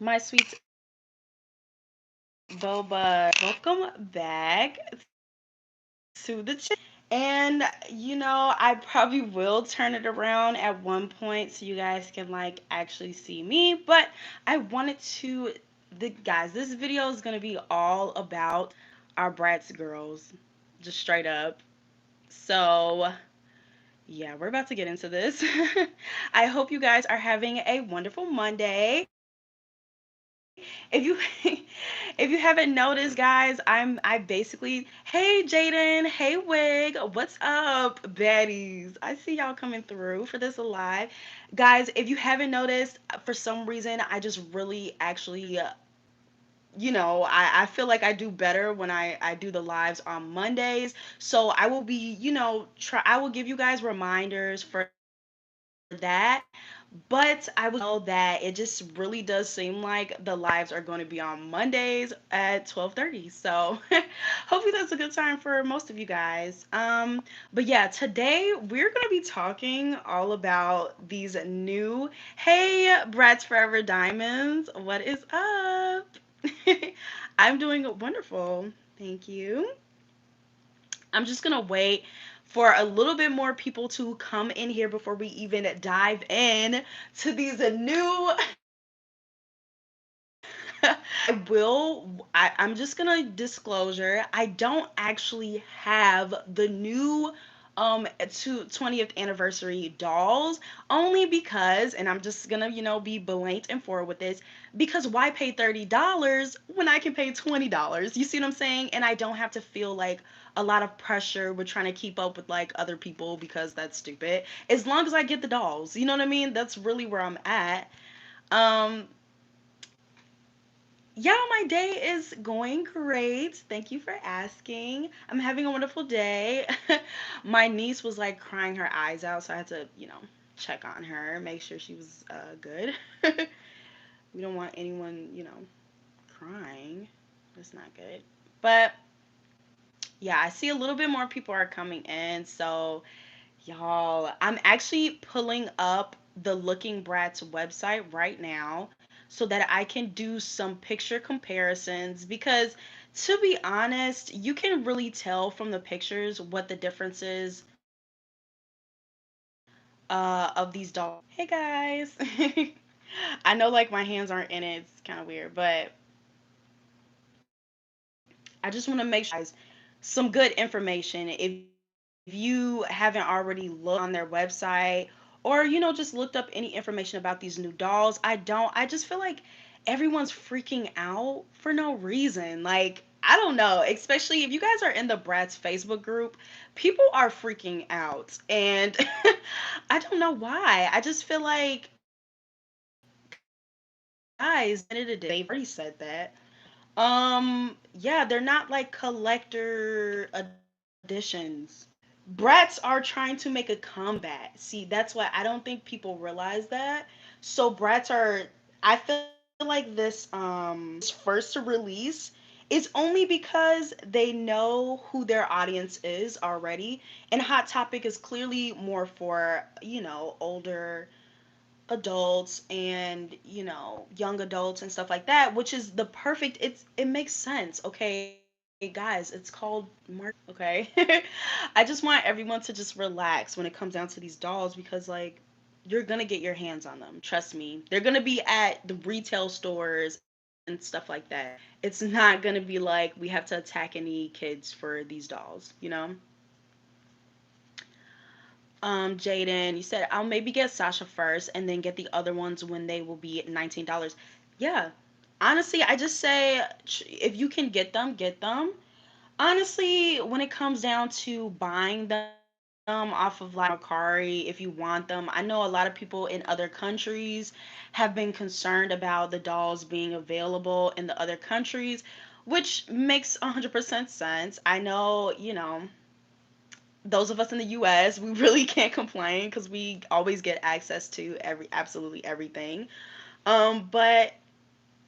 My sweet boba, welcome back to the channel. And I probably will turn it around at one point so you guys can like actually see me. But I wanted to, the guys, this video is gonna be all about our Bratz girls, just straight up. So yeah, we're about to get into this. I hope you guys are having a wonderful Monday. If you if you haven't noticed, guys, I basically, hey Jaden, hey Wig, what's up, baddies? I see y'all coming through for this live. Guys, if you haven't noticed, for some reason I just really actually I feel like I do better when I do the lives on Mondays. So I will be, I will give you guys reminders for that. But I will just let you know that it just really does seem like the lives are going to be on Mondays at 12:30. So hopefully that's a good time for most of you guys. But yeah, today we're going to be talking all about these new, hey, Bratz Forever Diamonds. What is up? I'm doing wonderful. Thank you. I'm just going to wait for a little bit more people to come in here before we even dive in to these new. I'm just gonna disclosure. I don't actually have the new 20th anniversary dolls, only because, and I'm just gonna be blunt and forward with this, because why pay $30 when I can pay $20? You see what I'm saying? And I don't have to feel like a lot of pressure with trying to keep up with like other people because that's stupid. As long as I get the dolls, you know what I mean? That's really where I'm at. Um, yeah, my day is going great. Thank you for asking. I'm having a wonderful day. My niece was like crying her eyes out, so I had to, check on her, make sure she was good. We don't want anyone, crying. That's not good. But yeah, I see a little bit more people are coming in. So, y'all, I'm actually pulling up the Looking Bratz website right now so that I can do some picture comparisons because to be honest, you can really tell from the pictures what the difference is of these dolls. Hey guys. I know like my hands aren't in it. It's kind of weird, but I just want to make sure guys some good information. If you haven't already looked on their website or just looked up any information about these new dolls, I just feel like everyone's freaking out for no reason. Like I don't know, especially if you guys are in the Bratz Facebook group, people are freaking out and I don't know why. I just feel like guys, they've already said that. Yeah, they're not like collector editions. Brats are trying to make a comeback. See, that's why I don't think people realize that. So brats are, I feel like this first to release is only because they know who their audience is already. And Hot Topic is clearly more for, older adults and young adults and stuff like that, which is the perfect, it makes sense. Okay guys, it's called marketing, okay? I just want everyone to just relax when it comes down to these dolls because like you're gonna get your hands on them, trust me. They're gonna be at the retail stores and stuff like that. It's not gonna be like we have to attack any kids for these dolls. Jaden, you said I'll maybe get Sasha first and then get the other ones when they will be $19. Yeah. Honestly, I just say if you can get them, get them. Honestly, when it comes down to buying them off of like Mercari, if you want them, I know a lot of people in other countries have been concerned about the dolls being available in the other countries, which makes 100% sense. I know, those of us in the US, we really can't complain because we always get access to absolutely everything. But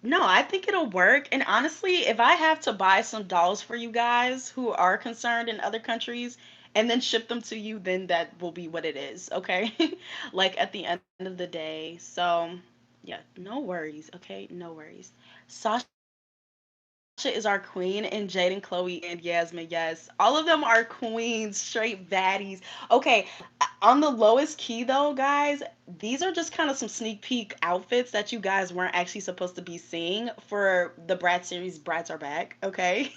no, I think it'll work. And honestly, if I have to buy some dolls for you guys who are concerned in other countries and then ship them to you, then that will be what it is, okay? Like at the end of the day. So, Yeah, no worries, okay? No worries. Sasha is our queen, and Jade and Chloe and Yasmin, yes. All of them are queens, straight baddies. Okay, on the lowest key though, guys, these are just kind of some sneak peek outfits that you guys weren't actually supposed to be seeing for the Bratz series. Bratz are back, okay?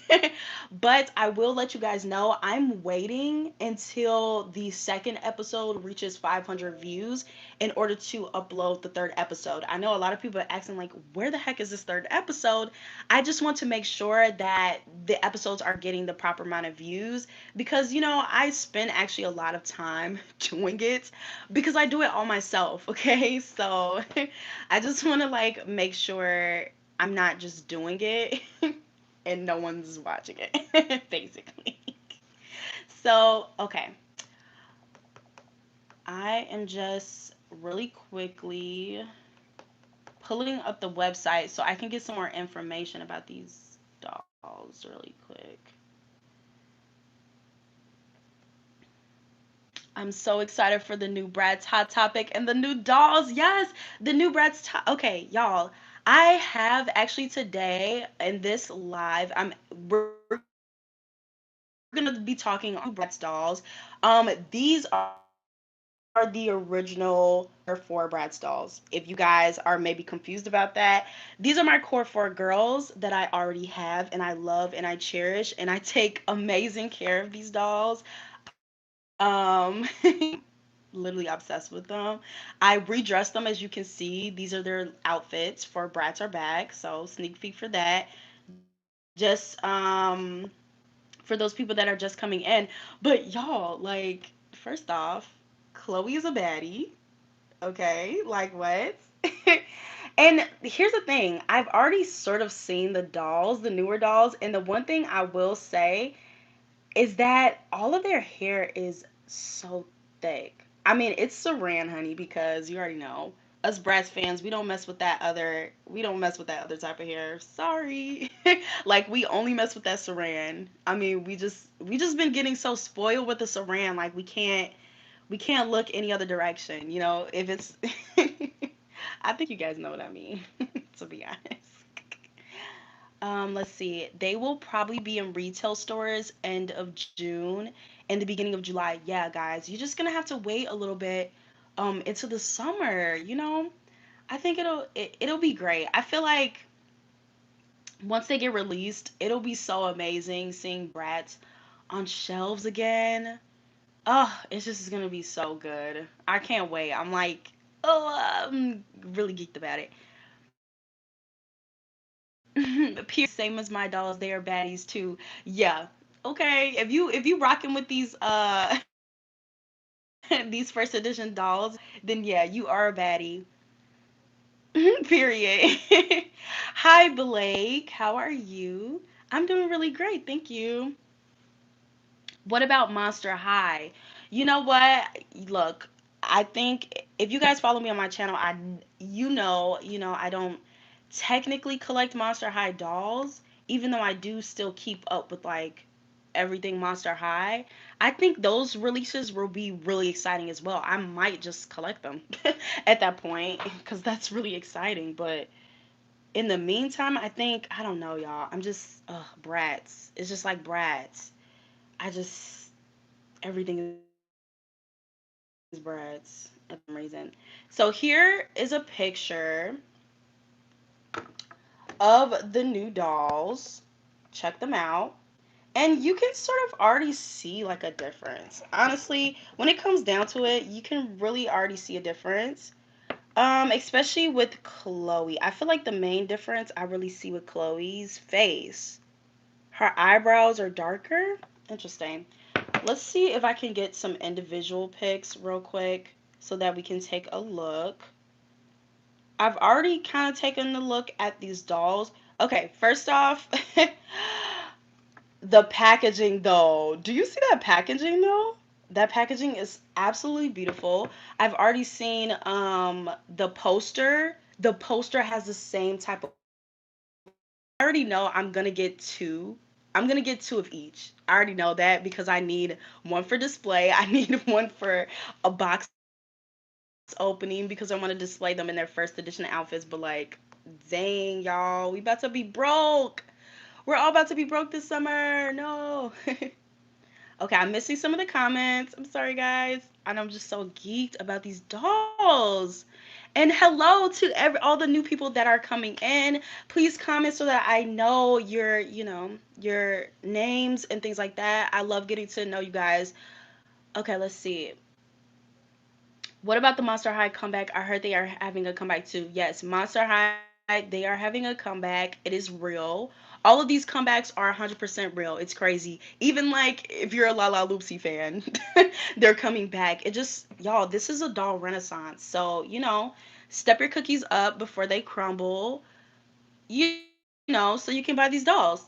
But I will let you guys know I'm waiting until the second episode reaches 500 views in order to upload the third episode. I know a lot of people are asking, like, where the heck is this third episode? I just want to make sure that the episodes are getting the proper amount of views because, I spend actually a lot of time doing it because I do it all myself, okay? So I just want to, like, make sure I'm not just doing it and no one's watching it, basically. So, okay. I am just really quickly pulling up the website so I can get some more information about these dolls really quick. I'm so excited for the new Bratz Hot Topic and the new dolls. Yes, the new Okay, y'all. I have actually today in this live, we're gonna be talking on the new Bratz dolls. These are the original core 4 Bratz dolls. If you guys are maybe confused about that, these are my core 4 girls that I already have and I love and I cherish and I take amazing care of these dolls. Literally obsessed with them. I redressed them as you can see. These are their outfits for Bratz are back. So sneak peek for that. Just for those people that are just coming in. But y'all, like, first off, Chloe is a baddie. Okay, like what? And here's the thing. I've already sort of seen the dolls, the newer dolls, and the one thing I will say is that all of their hair is so thick. I mean, it's saran, honey, because you already know. Us Bratz fans, we don't mess with that other type of hair. Sorry. Like we only mess with that saran. I mean, we just been getting so spoiled with the saran, like we can't look any other direction, if it's I think you guys know what I mean, to be honest. Let's see. They will probably be in retail stores end of June and the beginning of July. Yeah, guys, you're just gonna have to wait a little bit into the summer. I think it'll be great. I feel like once they get released, it'll be so amazing seeing Bratz on shelves again. Oh, it's just gonna be so good. I can't wait. I'm really geeked about it. Period. Same as my dolls, they are baddies too. Yeah. Okay. If you rocking with these these first edition dolls, then yeah, you are a baddie. Period. Hi Blake, how are you? I'm doing really great, thank you. What about Monster High? You know what? Look, I think if you guys follow me on my channel, I don't technically collect Monster High dolls, even though I do still keep up with like everything Monster High. I think those releases will be really exciting as well. I might just collect them at that point because that's really exciting. But in the meantime, I don't know, y'all. I'm just, Bratz. It's just like Bratz. I just everything is Bratz for some reason. So here is a picture of the new dolls. Check them out. And you can sort of already see like a difference. Honestly, when it comes down to it, you can really already see a difference. Especially with Chloe. I feel like the main difference I really see with Chloe's face. Her eyebrows are darker. Interesting. Let's see if I can get some individual pics real quick so that we can take a look. I've already kind of taken a look at these dolls. Okay, first off, the packaging though. Do you see that packaging though? That packaging is absolutely beautiful. I've already seen the poster. The poster has the same type of artwork. I already know I'm gonna get two. I'm gonna get two of each. I already know that because I need one for display. I need one for a box set. opening because I want to display them in their first edition outfits, but like, dang, y'all, we about to be broke. We're all about to be broke this summer. No. Okay, I'm missing some of the comments. I'm sorry, guys. And I'm just so geeked about these dolls. And hello to all the new people that are coming in. Please comment so that I know your names and things like that. I love getting to know you guys. Okay, let's see. What about the Monster High comeback? I heard they are having a comeback too. Yes, Monster High, they are having a comeback. It is real. All of these comebacks are 100% real. It's crazy. Even like if you're a Lala Loopsy fan, they're coming back. It just, y'all, this is a doll renaissance. So, step your cookies up before they crumble, so you can buy these dolls.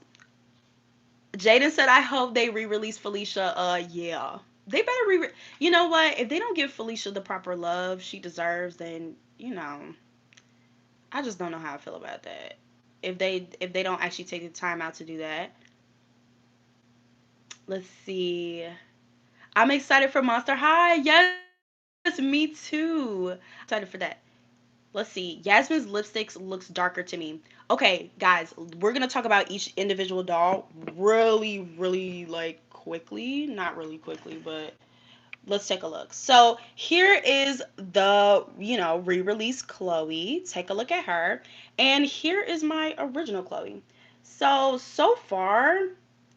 Jaden said, I hope they re-release Felicia. Yeah. They better You know what? If they don't give Felicia the proper love she deserves, then, I just don't know how I feel about that. If they don't actually take the time out to do that. Let's see. I'm excited for Monster High. Yes, me too. I'm excited for that. Let's see. Yasmin's lipsticks looks darker to me. Okay, guys, we're gonna talk about each individual doll really, really like quickly. Not really quickly, but let's take a look. So here is the, re-release Chloe. Take a look at her. And here is my original Chloe. So far,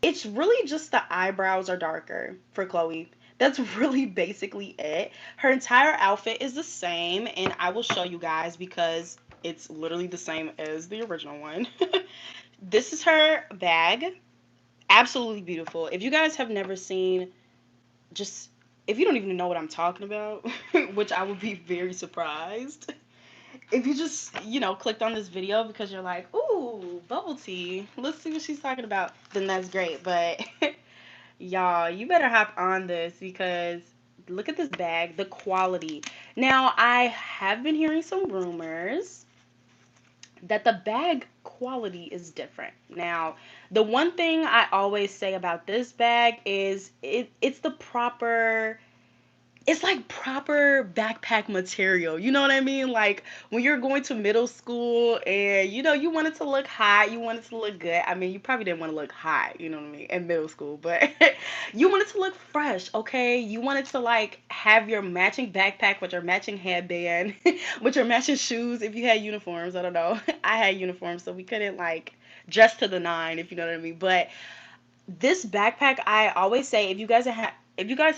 it's really just the eyebrows are darker for Chloe. That's really basically it. Her entire outfit is the same, and I will show you guys because it's literally the same as the original one. This is her bag. Absolutely beautiful. If you guys have never seen, just if you don't even know what I'm talking about, which I would be very surprised if you just, clicked on this video because you're like, ooh, bubble tea. Let's see what she's talking about. Then that's great. But y'all, you better hop on this because look at this bag, the quality. Now, I have been hearing some rumors that the bag quality is different. Now, the one thing I always say about this bag is it's the proper, it's like proper backpack material. You know what I mean? Like when you're going to middle school and you want it to look hot, you want it to look good. I mean, you probably didn't want to look hot, you know what I mean, in middle school, but you want it to look fresh, okay? You want it to like have your matching backpack with your matching headband, with your matching shoes if you had uniforms. I don't know. I had uniforms, so we couldn't like dress to the nine, if you know what I mean. But this backpack, I always say, if you guys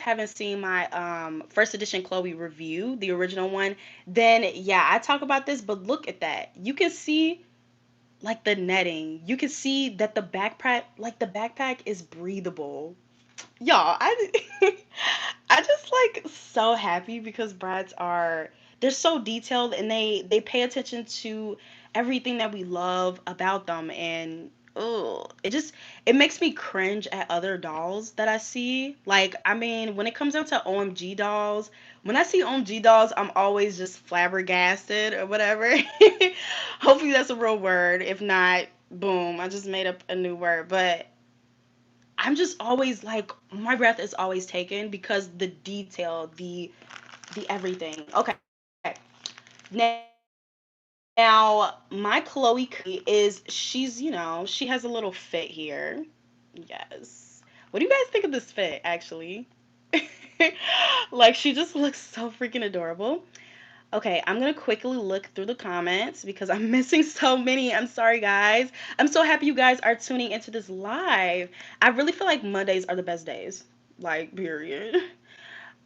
haven't seen my first edition Chloe review, the original one, then yeah, I talk about this, but look at that. You can see like the netting. You can see that the backpack is breathable. Y'all, I just like so happy because Bratz are, they're so detailed and they pay attention to everything that we love about them. And oh, it makes me cringe at other dolls that I see. Like, I mean, when it comes down to OMG dolls, when I see OMG dolls, I'm always just flabbergasted or whatever. Hopefully that's a real word. If not, boom, I just made up a new word. But I'm just always like, my breath is always taken because the detail, the everything. Okay. Now, my Chloe currently is, she has a little fit here. Yes. What do you guys think of this fit, actually? Like, she just looks so freaking adorable. Okay, I'm gonna quickly look through the comments because I'm missing so many. I'm sorry, guys. I'm so happy you guys are tuning into this live. I really feel like Mondays are the best days. Like, period.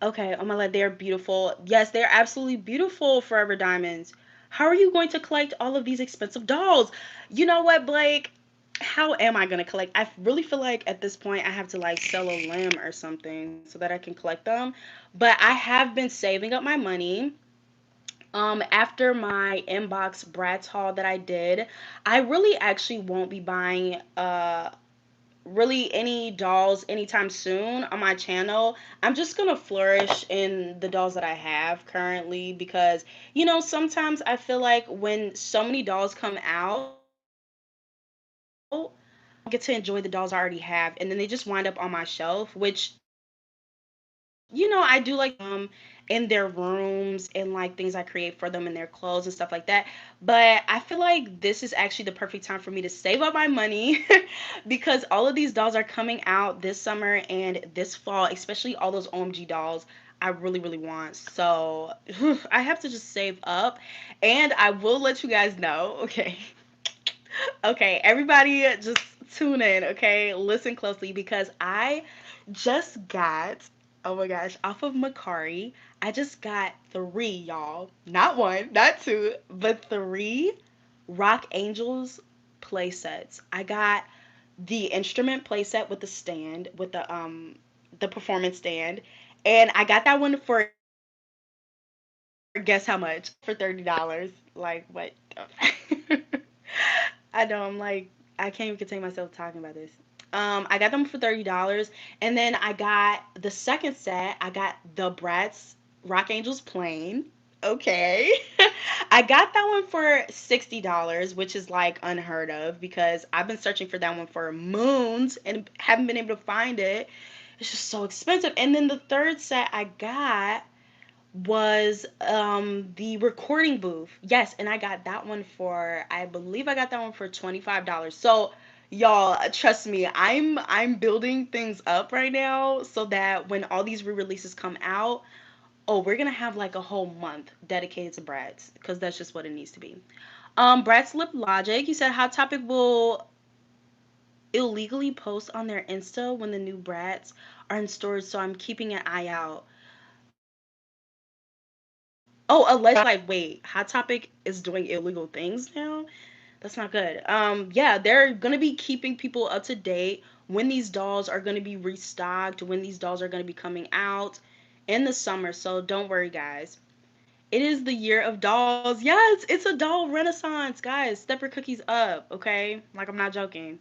Okay, oh my god, they're beautiful. Yes, they're absolutely beautiful, Forever Diamonds. How are you going to collect all of these expensive dolls? You know what, Blake? How am I gonna collect? I really feel like at this point I have to like sell a limb or something so that I can collect them. But I have been saving up my money. After my inbox Bratz haul that I did, I really actually won't be buying really any dolls anytime soon on my channel. I'm just gonna flourish in the dolls that I have currently because sometimes I feel like when so many dolls come out, I don't get to enjoy the dolls I already have, and then they just wind up on my shelf, which I do like to keep them in their rooms and like things I create for them in their clothes and stuff like that. But I feel like this is actually the perfect time for me to save up my money because all of these dolls are coming out this summer and this fall, especially all those OMG dolls I really, really want. So I have to just save up and I will let you guys know, okay? Okay, everybody just tune in, okay? Listen closely because I just got, oh my gosh, off of Macari, I just got three, y'all. Not one, not two, but three Rock Angels play sets. I got the instrument play set with the stand, with the performance stand, and I got that one for guess how much? For $30. Like what? I know I'm like I can't even contain myself talking about this. I got them for $30, and then I got the second set. I got the Bratz Rock Angels plain. Okay, I got that one for $60, which is like unheard of because I've been searching for that one for moons and haven't been able to find it. It's just so expensive. And then the third set I got was the recording booth. Yes, and I got that one for I believe I got that one for $25. So y'all trust me, I'm building things up right now so that when all these re-releases come out, oh, we're gonna have like a whole month dedicated to Bratz because that's just what it needs to be. Bratz Lip Logic, he said Hot Topic will illegally post on their Insta when the new Bratz are in stores, so I'm keeping an eye out. Oh, allegedly, like, wait, Hot Topic is doing illegal things now? That's not good. Yeah, they're gonna be keeping people up to date when these dolls are gonna be restocked, when these dolls are gonna be coming out in the summer. So don't worry, guys. It is the year of dolls. Yes, it's a doll renaissance, guys. Step your cookies up, okay? Like, I'm not joking.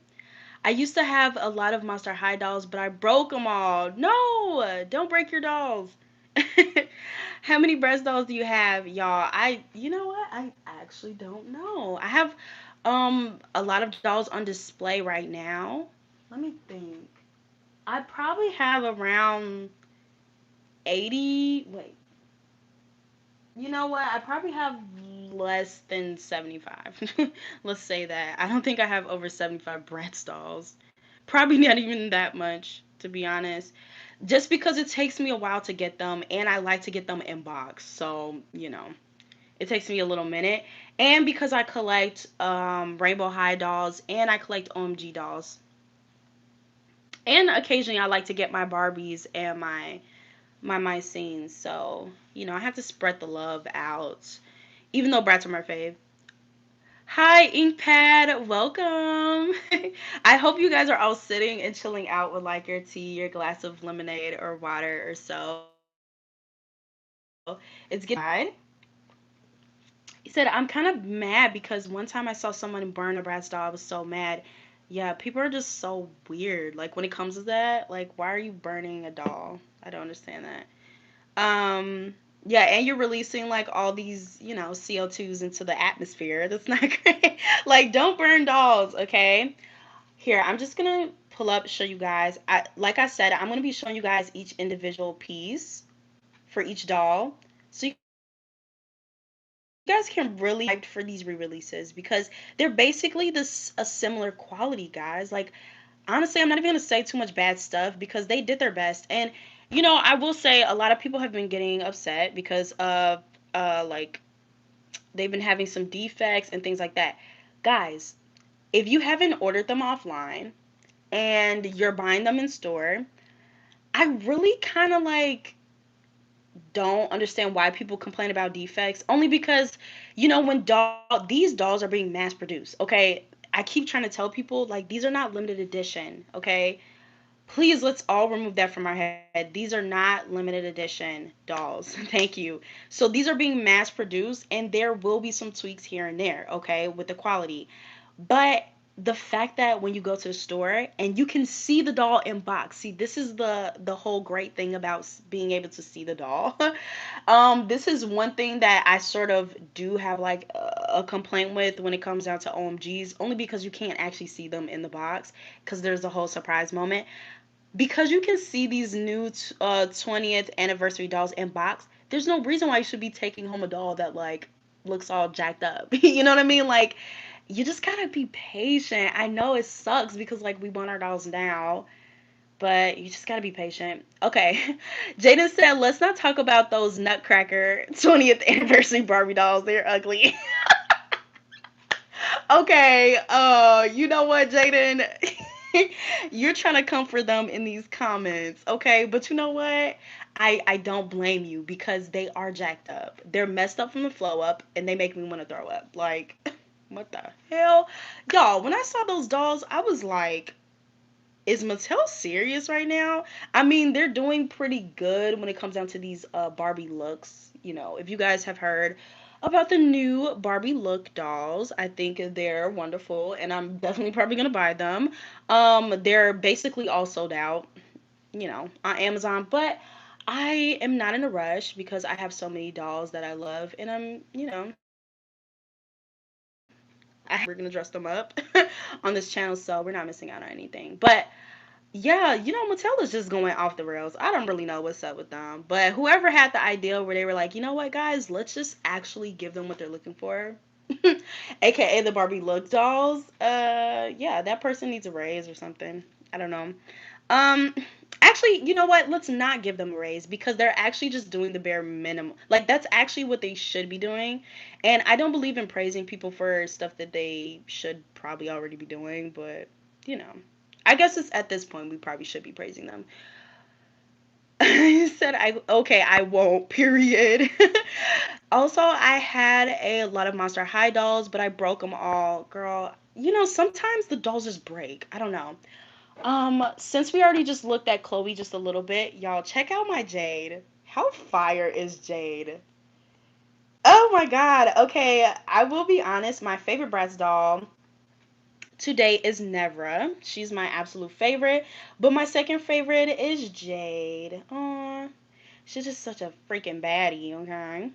I used to have a lot of Monster High dolls, but I broke them all. No, don't break your dolls. How many breast dolls do you have, y'all? You know what? I actually don't know. I have a lot of dolls on display right now. Let me think. I probably have around 80. Wait, you know what? I probably have less than 75. Let's say that. I don't think I have over 75 Bratz dolls. Probably not even that much, to be honest. Just because it takes me a while to get them, and I like to get them in box. So, it takes me a little minute. And because I collect Rainbow High dolls and I collect OMG dolls. And occasionally I like to get my Barbies and my scenes. So, I have to spread the love out. Even though Bratz are my fave. Hi, Inkpad. Welcome. I hope you guys are all sitting and chilling out with like your tea, your glass of lemonade or water or so. It's getting late outside. He said, I'm kind of mad because one time I saw someone burn a Bratz doll. I was so mad. Yeah, people are just so weird. Like, when it comes to that, like, why are you burning a doll? I don't understand that. Yeah, and you're releasing like all these, CO2s into the atmosphere. That's not great. Like, don't burn dolls, okay? Here, I'm just gonna pull up, show you guys. Like I said, I'm gonna be showing you guys each individual piece for each doll. So you guys can really get hyped for these re-releases because they're basically this a similar quality, guys. Like, honestly, I'm not even gonna say too much bad stuff because they did their best. And I will say a lot of people have been getting upset because of like they've been having some defects and things like that. Guys, if you haven't ordered them offline and you're buying them in store, I really kind of like don't understand why people complain about defects. Only because, when these dolls are being mass produced, okay? I keep trying to tell people like these are not limited edition, okay? Please, let's all remove that from our head. These are not limited edition dolls. Thank you. So these are being mass produced, and there will be some tweaks here and there, okay, with the quality. But the fact that when you go to the store and you can see the doll in box, see, this is the whole great thing about being able to see the doll. This is one thing that I sort of do have like a complaint with when it comes down to OMGs, only because you can't actually see them in the box because there's a whole surprise moment because you can see these new 20th anniversary dolls in box, there's no reason why you should be taking home a doll that like looks all jacked up. You know what I mean? Like you just gotta be patient. I know it sucks because like we want our dolls now, but you just gotta be patient. Okay. Jaden said, let's not talk about those Nutcracker 20th anniversary Barbie dolls. They're ugly. Okay, you know what, Jaden? You're trying to comfort them in these comments, okay? But you know what? I don't blame you because they are jacked up. They're messed up from the flow up and they make me want to throw up. Like, what the hell? Y'all, when I saw those dolls, I was like, is Mattel serious right now? I mean, they're doing pretty good when it comes down to these Barbie looks. You know, if you guys have heard about the new Barbie look dolls, I think they're wonderful, and I'm definitely probably gonna buy them. They're basically all sold out, you know, on Amazon, but I am not in a rush because I have so many dolls that I love, and I'm, you know, we're gonna dress them up on this channel, so we're not missing out on anything. But yeah, you know, Mattel is just going off the rails. I don't really know what's up with them. But whoever had the idea where they were like, you know what, guys, let's just actually give them what they're looking for. AKA the Barbie look dolls. Yeah, that person needs a raise or something. I don't know. Um, actually, you know what? Let's not give them a raise because they're actually just doing the bare minimum. Like that's actually what they should be doing. And I don't believe in praising people for stuff that they should probably already be doing, but you know. I guess it's at this point we probably should be praising them. He said I okay, I won't, period. Also, I had a lot of Monster High dolls, but I broke them all. Girl, you know, sometimes the dolls just break. I don't know. Since we already just looked at Chloe just a little bit, y'all check out my Jade. How fire is Jade? Oh my god. Okay, I will be honest, my favorite Bratz doll today is Nevra. She's my absolute favorite, but my second favorite is Jade. Aw, she's just such a freaking baddie, okay?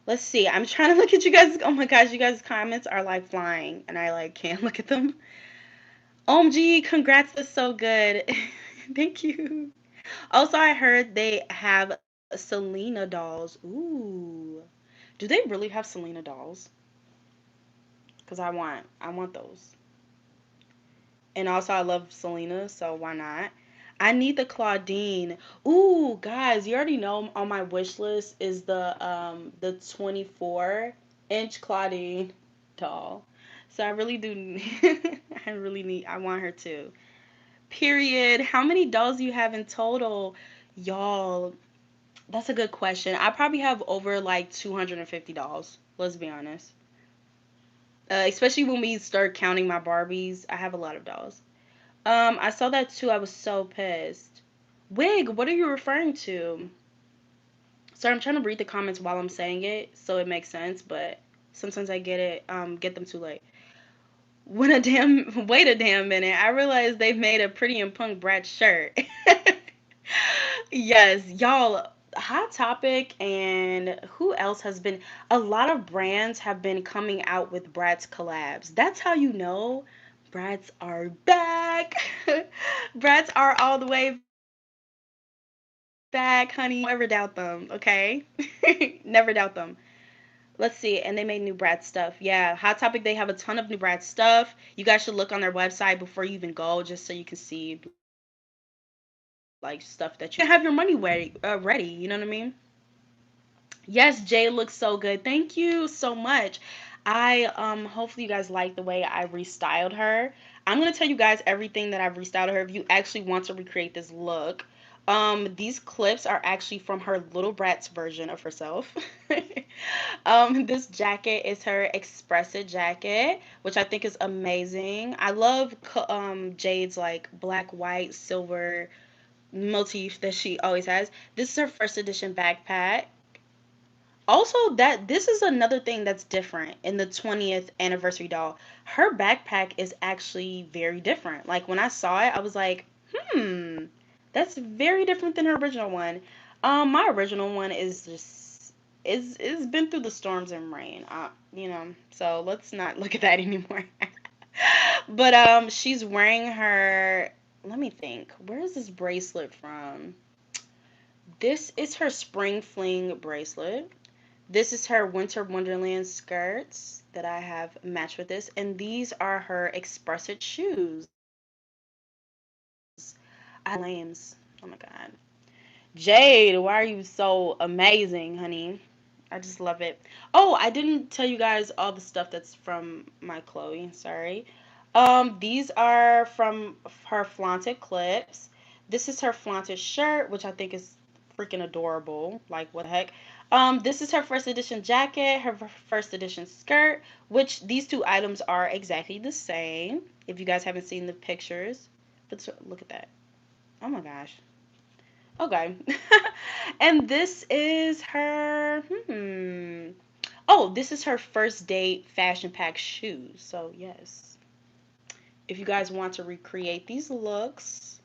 Let's see. I'm trying to look at you guys. Oh my gosh, you guys' comments are like flying, and I like can't look at them. OMG, congrats, that's so good. Thank you. Also, I heard they have Selena dolls. Ooh. Do they really have Selena dolls? Cuz I want those. And also I love Selena, so why not? I need the Claudine. Ooh, guys, you already know on my wish list is the 24-inch Claudine doll. So I really do I want her too. Period. How many dolls do you have in total? Y'all, that's a good question. I probably have over like 250 dolls. Let's be honest. Especially when we start counting my Barbies, I have a lot of dolls. I saw that too. I was so pissed. Wig, what are you referring to? Sorry, I'm trying to read the comments while I'm saying it so it makes sense, but sometimes I get them too late. When a damn wait a damn minute, I realized they've made a pretty and punk Bratz shirt. Yes, y'all, Hot Topic and who else has been a lot of brands have been coming out with Bratz collabs. That's how you know Bratz are back. Bratz are all the way back, honey. Don't ever doubt them, okay? Never doubt them. Let's see, and they made new Bratz stuff. Yeah, Hot Topic, they have a ton of new Bratz stuff. You guys should look on their website before you even go, just so you can see like stuff that you can have your money ready. You know what I mean? Yes, Jay looks so good. Thank you so much. Hopefully you guys like the way I restyled her. I'm gonna tell you guys everything that I've restyled her if you actually want to recreate this look. These clips are actually from her little Bratz version of herself. This jacket is her expressive jacket, which I think is amazing. I love Jade's like black, white, silver motif that she always has. This is her first edition backpack. Also, that this is another thing that's different in the 20th anniversary doll. Her backpack is actually very different. Like when I saw it, I was like, hmm, that's very different than her original one. My original one is just is been through the storms and rain. You know, so let's not look at that anymore. But she's wearing her. Let me think. Where is this bracelet from? This is her spring fling bracelet. This is her winter wonderland skirts that I have matched with this, and these are her expressive shoes. I love these flames. Oh my god. Jade, why are you so amazing, honey? I just love it. Oh, I didn't tell you guys all the stuff that's from my Chloe. Sorry. These are from her flaunted clips. This is her flaunted shirt, which I think is freaking adorable. Like, what the heck? This is her first edition jacket, her first edition skirt, which these two items are exactly the same. If you guys haven't seen the pictures, but look at that. Oh my gosh. Okay. And this is her. Oh, this is her first date fashion pack shoes. So, yes. If you guys want to recreate these looks,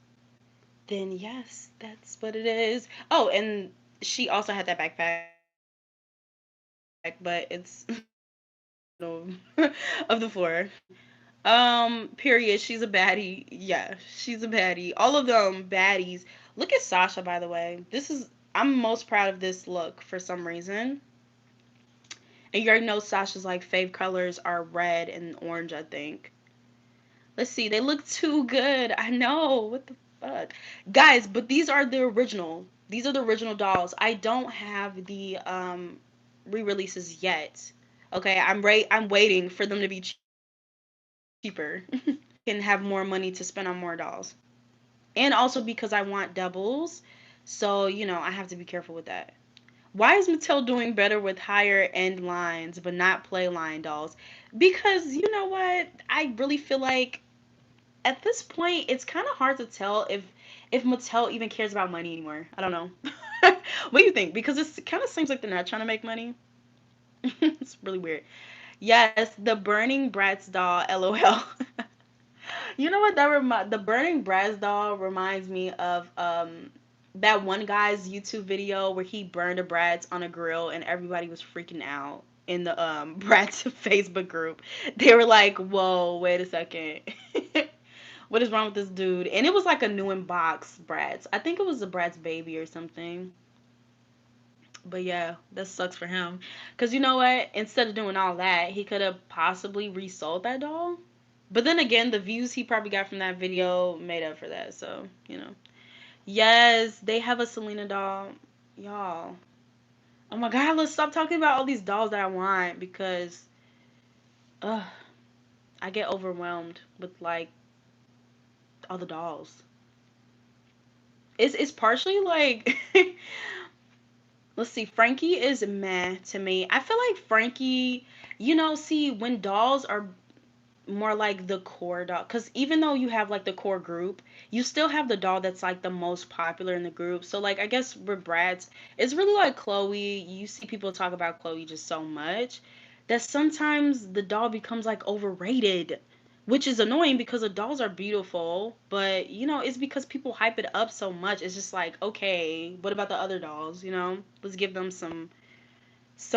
then yes, that's what it is. Oh, and she also had that backpack, but it's of the floor. Period. She's a baddie. Yeah, she's a baddie. All of them baddies. Look at Sasha, by the way. I'm most proud of this look for some reason. And you already know Sasha's like fave colors are red and orange, I think. Let's see, they look too good. I know. What the fuck? Guys, but these are the original. These are the original dolls. I don't have the re-releases yet. Okay, I'm waiting for them to be cheaper so I can have more money to spend on more dolls. And also because I want doubles. So, I have to be careful with that. Why is Mattel doing better with higher end lines but not play line dolls? Because you know what? I really feel like at this point it's kind of hard to tell if Mattel even cares about money anymore. I don't know. What do you think? Because it kind of seems like they're not trying to make money. It's really weird. Yes, the burning Bratz doll, LOL. You know what the burning Bratz doll reminds me of that one guy's YouTube video where he burned a Bratz on a grill and everybody was freaking out in the Bratz Facebook group. They were like, "Whoa, wait a second." What is wrong with this dude? And it was like a new in box Bratz. I think it was a Bratz baby or something. But yeah, that sucks for him. Cause you know what? Instead of doing all that, he could have possibly resold that doll. But then again, the views he probably got from that video made up for that. So, Yes, they have a Selena doll. Y'all. Oh my god, let's stop talking about all these dolls that I want because ugh, I get overwhelmed with like all the dolls. It's partially like let's see, Frankie is meh to me. I feel like Frankie, see when dolls are more like the core doll, because even though you have like the core group, you still have the doll that's like the most popular in the group. So like I guess with Bratz, it's really like Chloe. You see people talk about Chloe just so much that sometimes the doll becomes like overrated, which is annoying because the dolls are beautiful, but it's because people hype it up so much. It's just like, okay, what about the other dolls, let's give them some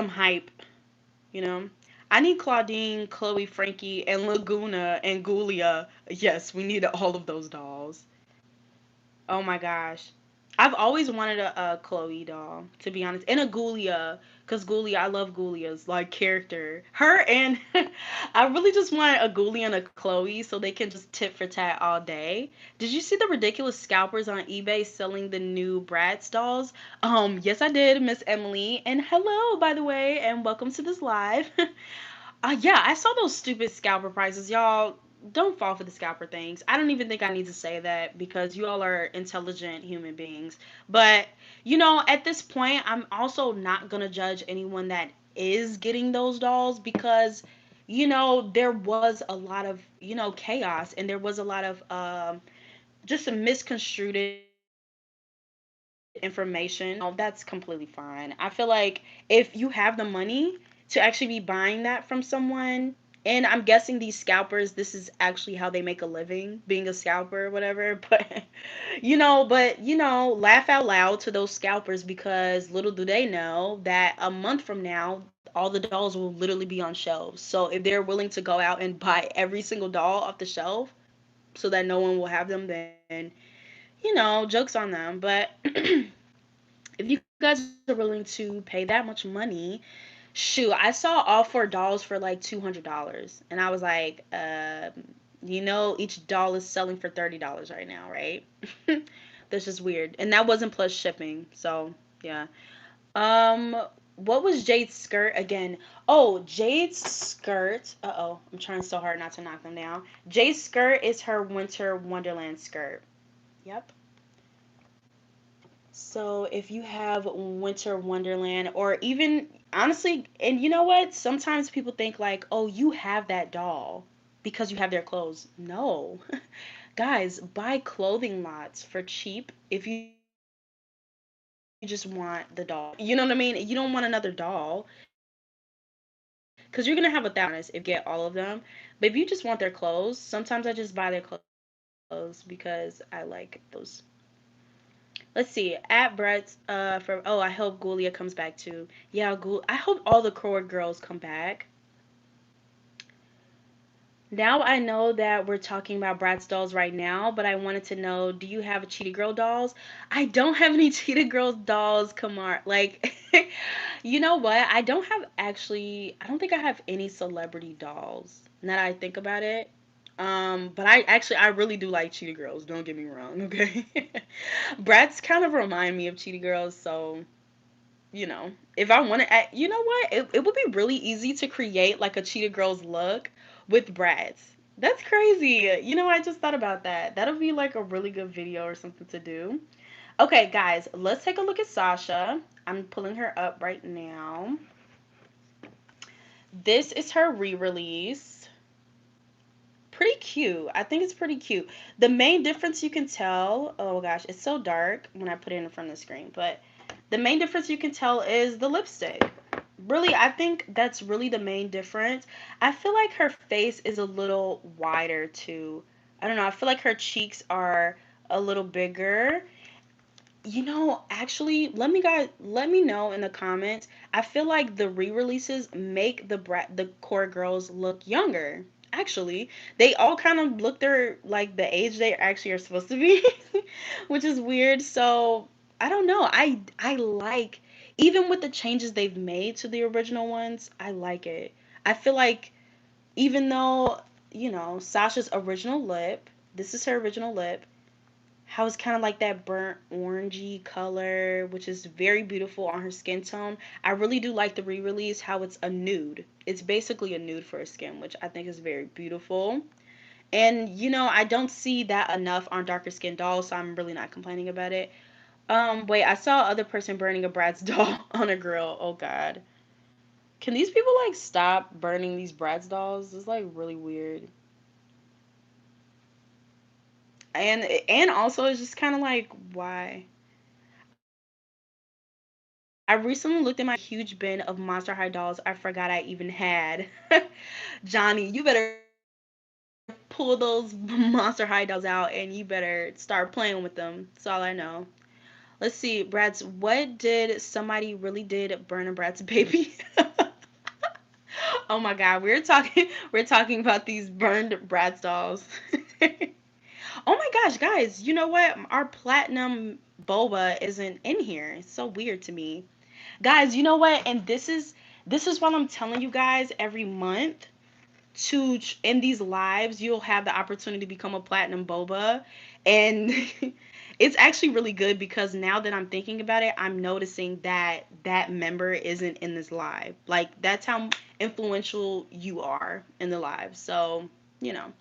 hype, you know. I need Claudine, Chloe, Frankie, and Laguna and Gulia. Yes, we need all of those dolls. Oh my gosh. I've always wanted a Chloe doll, to be honest, and a Gulia, cause Gulia, I love Gulia's like character. Her and I really just want a Gulia and a Chloe so they can just tit for tat all day. Did you see the ridiculous scalpers on eBay selling the new Bratz dolls? Yes I did, Miss Emily. And hello, by the way, and welcome to this live. Yeah, I saw those stupid scalper prices. Y'all, don't fall for the scalper things. I don't even think I need to say that because you all are intelligent human beings. But, at this point, I'm also not going to judge anyone that is getting those dolls because, there was a lot of, chaos and there was a lot of just some misconstrued information. That's completely fine. I feel like if you have the money to actually be buying that from someone, and I'm guessing these scalpers, this is actually how they make a living, being a scalper or whatever. But laugh out loud to those scalpers because little do they know that a month from now, all the dolls will literally be on shelves. So if they're willing to go out and buy every single doll off the shelf so that no one will have them, then, joke's on them. But If you guys are willing to pay that much money, shoot, I saw all four dolls for like $200, and I was like, each doll is selling for $30 right now, right? That's just weird, and that wasn't plus shipping. So yeah. Um, what was Jade's skirt again? Oh, Jade's skirt. Uh-oh, I'm trying so hard not to knock them down. Jade's skirt is her Winter Wonderland skirt. Yep. So if you have Winter Wonderland, or even honestly, and you know what? Sometimes people think like, oh, you have that doll because you have their clothes. No. Guys, buy clothing lots for cheap if you just want the doll. You know what I mean? You don't want another doll because you're gonna have 1,000 dollars if you get all of them. But if you just want their clothes, sometimes I just buy their clothes because I like those. Let's see. At Bratz, I hope Gulia comes back too. Yeah, I hope all the Cord girls come back. Now I know that we're talking about Bratz dolls right now, but I wanted to know, do you have Cheetah Girl dolls? I don't have any Cheetah Girl dolls, Kamar. Like, you know what? I don't think I have any celebrity dolls. Now that I think about it. But I really do like Cheetah Girls. Don't get me wrong, okay? Bratz kind of remind me of Cheetah Girls, so if I want to, you know what? It would be really easy to create like a Cheetah Girls look with Bratz. That's crazy. I just thought about that. That'll be like a really good video or something to do. Okay, guys, let's take a look at Sasha. I'm pulling her up right now. This is her re-release. Pretty cute. I think it's pretty cute. The main difference you can tell, oh gosh, it's so dark when I put it in front of the screen, but the main difference you can tell is the lipstick. Really, I think that's really the main difference. I feel like her face is a little wider too. I don't know. I feel like her cheeks are a little bigger. Actually, let me know in the comments. I feel like the re-releases make the core girls look younger. Actually, they all kind of look their like the age they actually are supposed to be, which is weird. So, I don't know. I like even with the changes they've made to the original ones, I like it. I feel like even though, Sasha's original lip, this is her original lip, how it's kind of like that burnt orangey color, which is very beautiful on her skin tone. I really do like the re-release, how it's a nude. It's basically a nude for her skin, which I think is very beautiful. And I don't see that enough on darker skin dolls, so I'm really not complaining about it. Wait, I saw other person burning a Bratz doll on a grill. Oh God. Can these people like stop burning these Bratz dolls? It's like really weird. And also it's just kind of like why? I recently looked in my huge bin of Monster High dolls I forgot I even had. Johnny, you better pull those Monster High dolls out and you better start playing with them. That's all I know. Let's see, Bratz, what did somebody really did burn a Bratz baby? Oh my god, we're talking about these burned Bratz dolls. Oh my gosh, guys, you know what? Our platinum boba isn't in here. It's so weird to me. Guys, you know what? And this is what I'm telling you guys every month in these lives you'll have the opportunity to become a platinum boba, and it's actually really good because now that I'm thinking about it, I'm noticing that that member isn't in this live. Like that's how influential you are in the live. So, you know.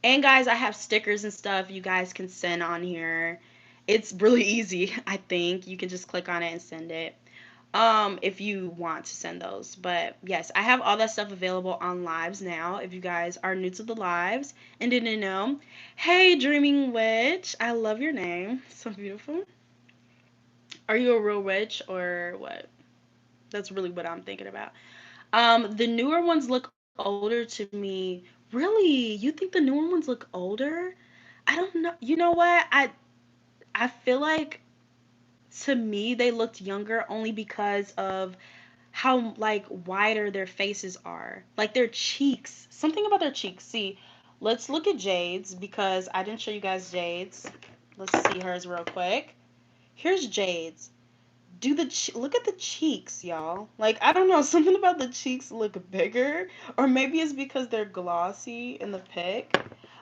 And guys, I have stickers and stuff you guys can send on here. It's really easy, I think. You can just click on it and send it. If you want to send those. But yes, I have all that stuff available on lives now. If you guys are new to the lives and didn't know, hey Dreaming Witch, I love your name. So beautiful. Are you a real witch or what? That's really what I'm thinking about. The newer ones look older to me. Really? You think the newer ones look older? I don't know. You know what? I feel like to me they looked younger only because of how like wider their faces are. Like their cheeks. Something about their cheeks. See, let's look at Jade's because I didn't show you guys Jade's. Let's see hers real quick. Here's Jade's. look at the cheeks, y'all. Like I don't know, something about the cheeks look bigger, or maybe it's because they're glossy in the pic.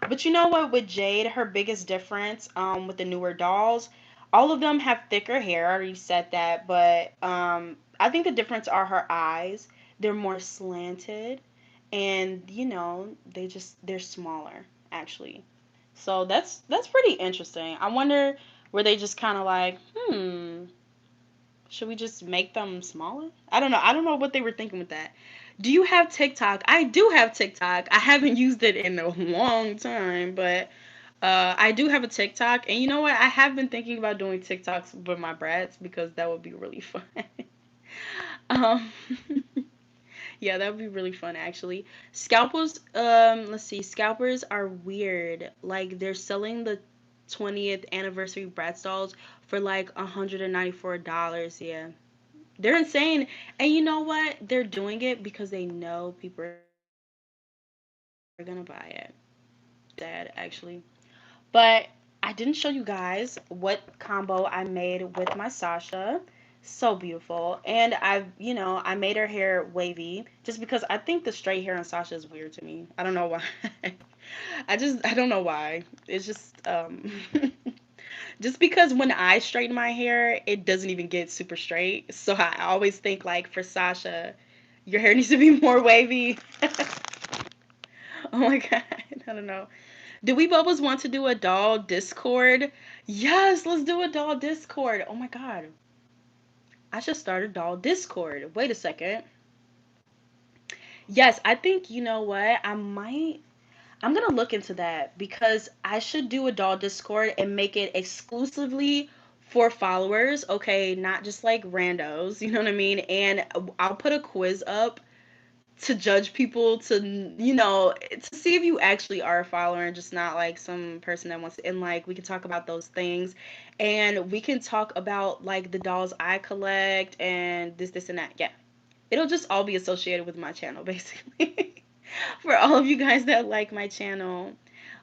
But you know what? With Jade, her biggest difference, with the newer dolls, all of them have thicker hair. I already said that, but I think the difference are her eyes. They're more slanted, and they're smaller actually. So that's pretty interesting. I wonder were they just kind of like, should we just make them smaller? I don't know. I don't know what they were thinking with that. Do you have TikTok? I do have TikTok. I haven't used it in a long time, but I do have a TikTok. And you know what? I have been thinking about doing TikToks with my brats because that would be really fun. um, yeah, that would be really fun actually. Scalpels, let's see. Scalpers are weird. Like they're selling the 20th anniversary Bratz dolls for like $194. Yeah. They're insane. And you know what? They're doing it because they know people are going to buy it. Sad, actually. But I didn't show you guys what combo I made with my Sasha. So beautiful. And I made her hair wavy just because I think the straight hair on Sasha is weird to me. I don't know why. I don't know why. It's just just because when I straighten my hair, it doesn't even get super straight. So I always think like for Sasha, your hair needs to be more wavy. Oh my god, I don't know. Do we bubbles want to do a doll Discord? Yes, let's do a doll Discord. Oh my god. I should start a doll Discord. Wait a second. Yes, I think you know what? I'm gonna look into that because I should do a doll Discord and make it exclusively for followers, okay, not just like randos, you know what I mean? And I'll put a quiz up to judge people to see if you actually are a follower and just not like some person that wants to, and like we can talk about those things and we can talk about like the dolls I collect and this and that. Yeah. It'll just all be associated with my channel basically. For all of you guys that like my channel.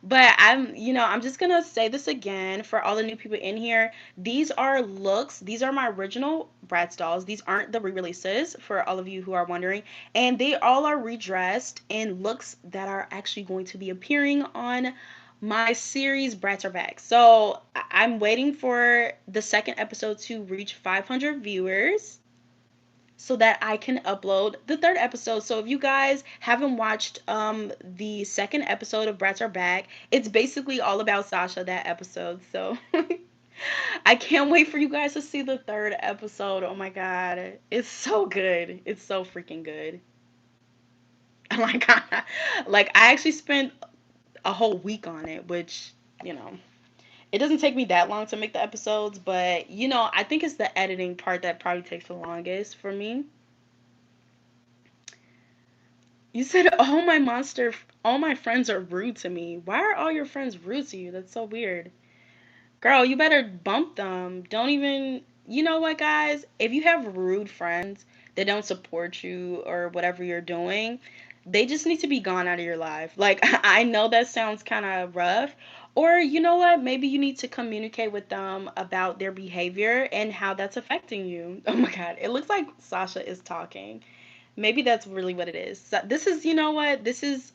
But I'm just gonna say this again for all the new people in here. These are looks. These are my original Bratz dolls. These aren't the re-releases for all of you who are wondering. And they all are redressed in looks that are actually going to be appearing on my series Bratz are back. So I'm waiting for the second episode to reach 500 viewers so that I can upload the third episode. So if you guys haven't watched the second episode of Bratz Are Back, it's basically all about Sasha that episode. So I can't wait for you guys to see the third episode. Oh my god. It's so good. It's so freaking good. Oh my god. Like I actually spent a whole week on it, which, you know, it doesn't take me that long to make the episodes, but I think it's the editing part that probably takes the longest for me. You said all my friends are rude to me. Why are all your friends rude to you? That's so weird. Girl, you better bump them. Don't even, you know what, guys? If you have rude friends that don't support you or whatever you're doing, they just need to be gone out of your life. Like, I know that sounds kind of rough. Or, you know what? Maybe you need to communicate with them about their behavior and how that's affecting you. Oh my God. It looks like Sasha is talking. Maybe that's really what it is. So this is, you know what? This is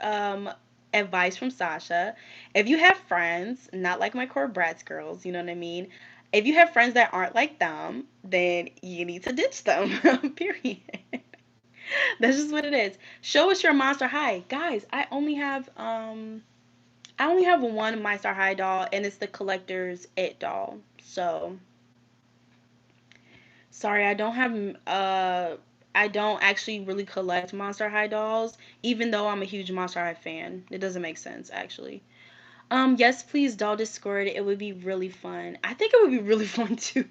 advice from Sasha. If you have friends, not like my core Bratz girls, you know what I mean? If you have friends that aren't like them, then you need to ditch them. Period. That's just what it is. Show us your Monster High. Guys, I only have one Monster High doll and it's the collector's It doll. So sorry, I don't actually really collect Monster High dolls, even though I'm a huge Monster High fan. It doesn't make sense actually. Yes, please doll Discord. It would be really fun. I think it would be really fun too.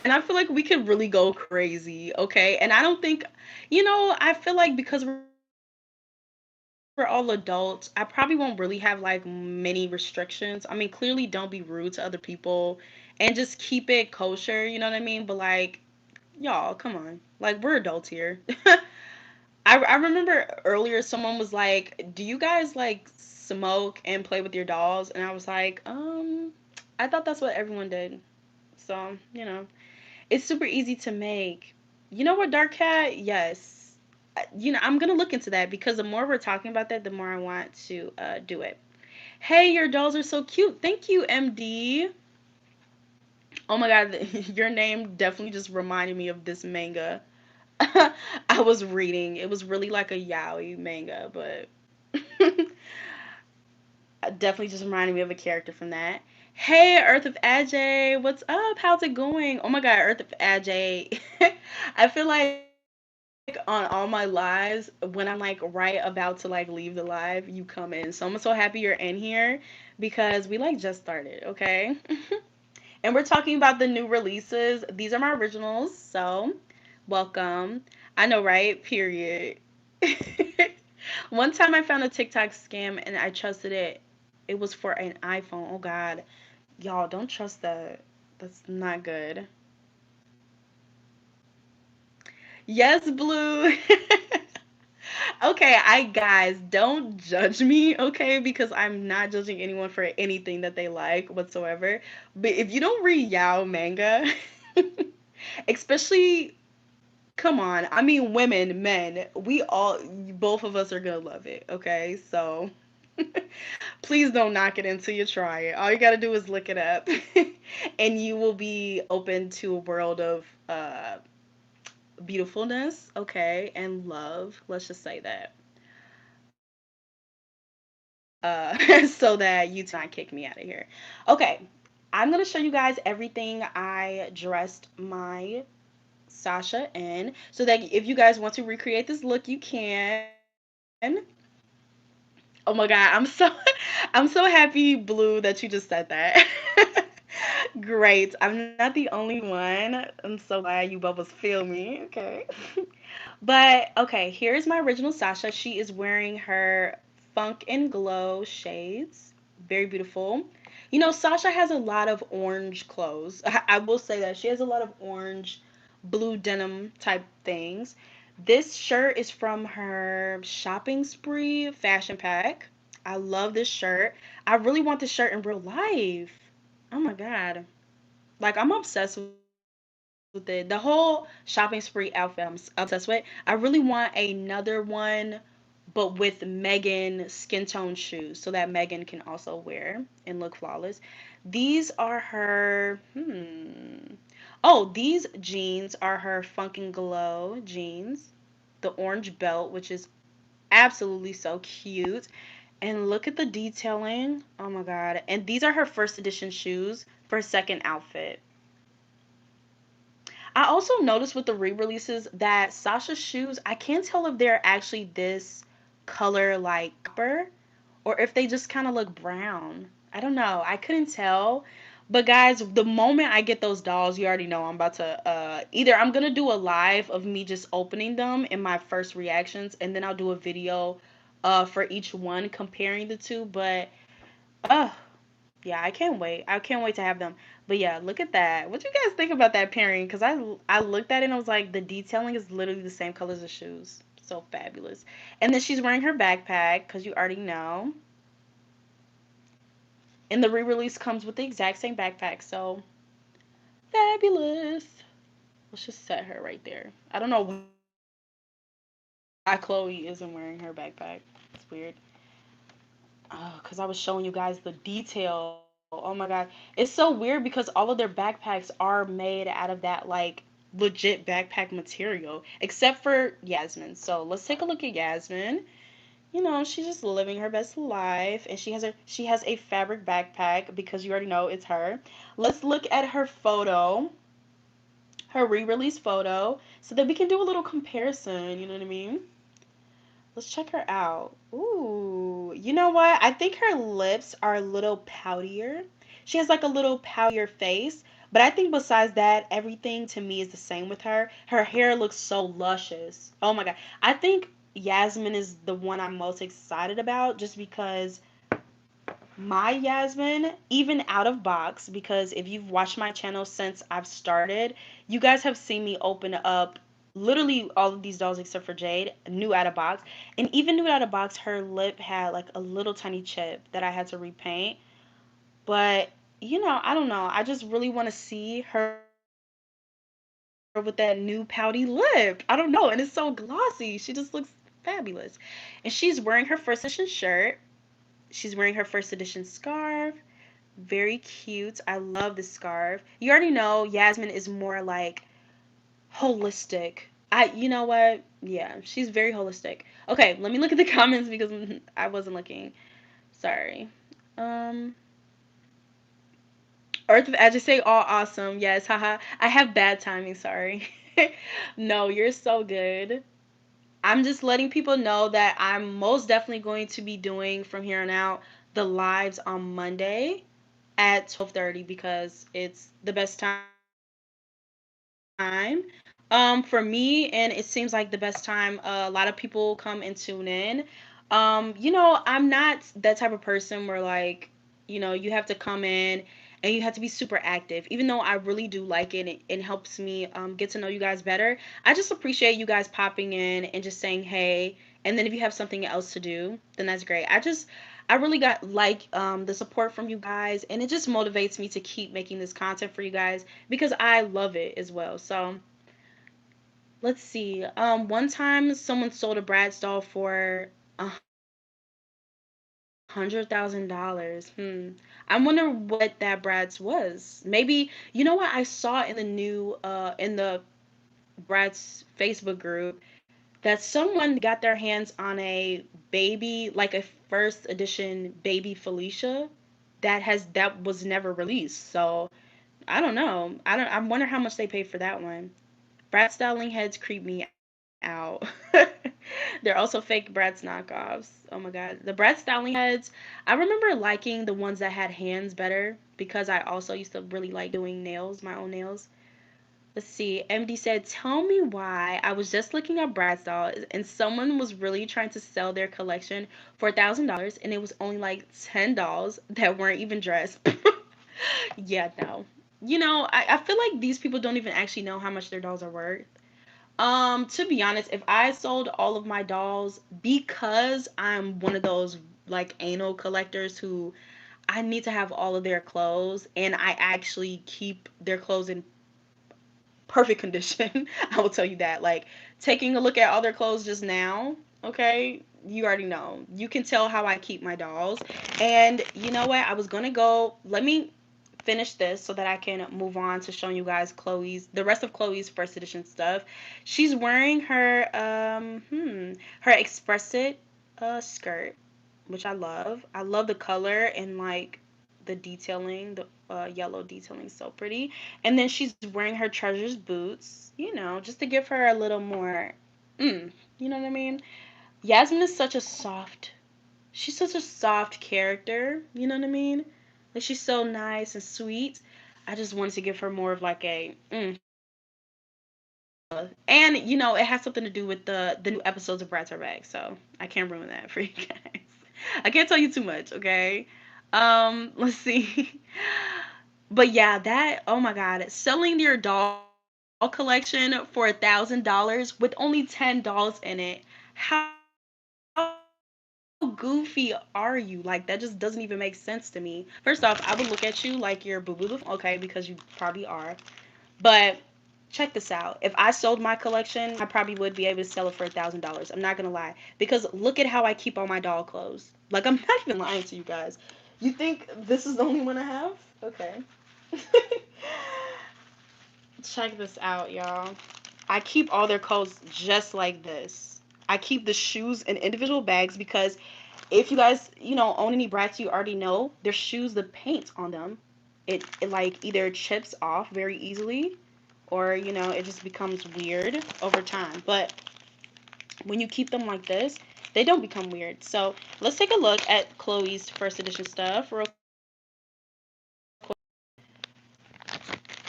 And I feel like we could really go crazy, okay? And I don't think, I feel like because we're all adults, I probably won't really have like many restrictions. I mean, clearly don't be rude to other people and just keep it kosher, you know what I mean? But like, y'all, come on. Like, we're adults here. I remember earlier someone was like, "Do you guys like smoke and play with your dolls?" And I was like, I thought that's what everyone did." So, It's super easy to make. You know what, Dark Cat? Yes. I'm gonna look into that because the more we're talking about that, the more I want to do it. Hey, your dolls are so cute. Thank you, MD. Oh my god, your name definitely just reminded me of this manga I was reading. It was really like a yaoi manga, but definitely just reminded me of a character from that. Hey, Earth of Ajay, what's up? How's it going? Oh my god, Earth of Ajay. I feel like on all my lives, when I'm like right about to like leave the live, you come in. So I'm so happy you're in here because we like just started, okay? And we're talking about the new releases. These are my originals, so welcome. I know, right? Period. One time I found a TikTok scam and I trusted it. It was for an iPhone. Oh God. Y'all don't trust that. That's not good. Yes, Blue. Okay, I guys, don't judge me, okay? Because I'm not judging anyone for anything that they like whatsoever. But if you don't read Yao manga, especially come on, I mean women, men, we all both of us are gonna love it, okay? So please don't knock it until you try it. All you gotta do is look it up, and you will be open to a world of beautifulness, okay, and love. Let's just say that, so that you not kick me out of here. Okay, I'm gonna show you guys everything I dressed my Sasha in, so that if you guys want to recreate this look, you can. Oh my god, I'm so happy, Blue, that you just said that. Great. I'm not the only one. I'm so glad you bubbles feel me. Okay. But okay, here's my original Sasha. She is wearing her Funk and Glow shades. Very beautiful. Sasha has a lot of orange clothes. I will say that she has a lot of orange, blue denim type things. This shirt is from her shopping spree fashion pack. I love this shirt. I really want this shirt in real life. Oh my god. Like I'm obsessed with it. The whole shopping spree outfit I'm obsessed with. I really want another one but with Megan skin tone shoes so that Megan can also wear and look flawless. These are her Oh, these jeans are her Funk and Glow jeans. The orange belt, which is absolutely so cute. And look at the detailing. Oh my god. And these are her first edition shoes for second outfit. I also noticed with the re-releases that Sasha's shoes, I can't tell if they're actually this color like copper or if they just kind of look brown. I don't know. I couldn't tell. But guys, the moment I get those dolls, you already know I'm about to either I'm going to do a live of me just opening them in my first reactions and then I'll do a video for each one comparing the two, but uh yeah, I can't wait. I can't wait to have them. But yeah, look at that. What you guys think about that pairing? Because I looked at it and I was like, the detailing is literally the same colors as shoes. So fabulous. And then she's wearing her backpack because you already know. And the re-release comes with the exact same backpack. So fabulous. Let's just set her right there. I don't know why Chloe isn't wearing her backpack. It's weird. Because I was showing you guys the detail. Oh my god. It's so weird because all of their backpacks are made out of that, like, legit backpack material, except for Yasmin. So let's take a look at Yasmin. She's just living her best life, and she has a fabric backpack because you already know it's her. Let's look at her photo, her re-release photo, so that we can do a little comparison. You know what I mean? Let's check her out. Ooh, you know what? I think her lips are a little poutier. She has like a little poutier face, but I think besides that, everything to me is the same with her. Her hair looks so luscious. Oh my god. I think Yasmin is the one I'm most excited about just because my Yasmin, even out of box, because if you've watched my channel since I've started, you guys have seen me open up literally all of these dolls except for Jade, new out of box. And even new out of box, her lip had like a little tiny chip that I had to repaint. But, I don't know. I just really want to see her with that new pouty lip. I don't know, and it's so glossy. She just looks fabulous. And she's wearing her first edition shirt. She's wearing her first edition scarf. Very cute. I love the scarf. You already know Yasmin is more like holistic. You know what? Yeah, she's very holistic. Okay, let me look at the comments because I wasn't looking. Sorry. Um, Earth of Edge say all awesome. Yes, haha. I have bad timing. Sorry. No, you're so good. I'm just letting people know that I'm most definitely going to be doing from here on out the lives on Monday at 12:30 because it's the best time for me, and it seems like the best time. A lot of people come and tune in. I'm not that type of person where like, you have to come in and you have to be super active. Even though I really do like it, it helps me get to know you guys better. I just appreciate you guys popping in and just saying hey. And then if you have something else to do, then that's great. I really got like the support from you guys, and it just motivates me to keep making this content for you guys because I love it as well. So let's see. One time someone sold a Bratz doll for $100,000. I wonder what that Bratz was. Maybe you know what I saw in the new in the Bratz Facebook group that someone got their hands on a baby, like a first edition baby Felicia that was never released. So I don't know. I wonder how much they paid for that one. Bratz styling heads creep me out. They're also fake Bratz knockoffs. Oh my god. The Bratz styling heads, I remember liking the ones that had hands better because I also used to really like doing nails, my own nails. Let's see. MD said, "Tell me why I was just looking at Bratz dolls and someone was really trying to sell their collection for $1,000 and it was only like 10 dolls that weren't even dressed." Yeah, no. I feel like these people don't even actually know how much their dolls are worth. To be honest, if I sold all of my dolls because I'm one of those like anal collectors who I need to have all of their clothes and I actually keep their clothes in perfect condition. I will tell you that. Like taking a look at all their clothes just now, okay? You already know. You can tell how I keep my dolls. And you know what? I was going to go let me finish this so that I can move on to showing you guys the rest of Chloe's first edition stuff. She's wearing her Express It skirt, which I love. I love the color and like the detailing, the yellow detailing, so pretty. And then she's wearing her Treasures boots, just to give her a little more, you know what I mean? Yasmin is she's such a soft character, you know what I mean? Like she's so nice and sweet. I just wanted to give her more of like and it has something to do with the new episodes of Bratz are back, so I can't ruin that for you guys. I can't tell you too much, okay? Let's see. But yeah, that oh my god, selling your doll collection for $1,000 with only $10 in it. How goofy are you? Like that just doesn't even make sense to me. First off, I would look at you like you're boo boo the okay, because you probably are. But check this out. If I sold my collection, I probably would be able to sell it for $1,000. I'm not gonna lie, because look at how I keep all my doll clothes. Like I'm not even lying to you guys. You think this is the only one I have? Okay. Check this out, y'all. I keep all their clothes just like this. I keep the shoes in individual bags because if you guys, own any Bratz, you already know their shoes, the paint on them, it like either chips off very easily or, it just becomes weird over time. But when you keep them like this, they don't become weird. So let's take a look at Chloe's first edition stuff real quick.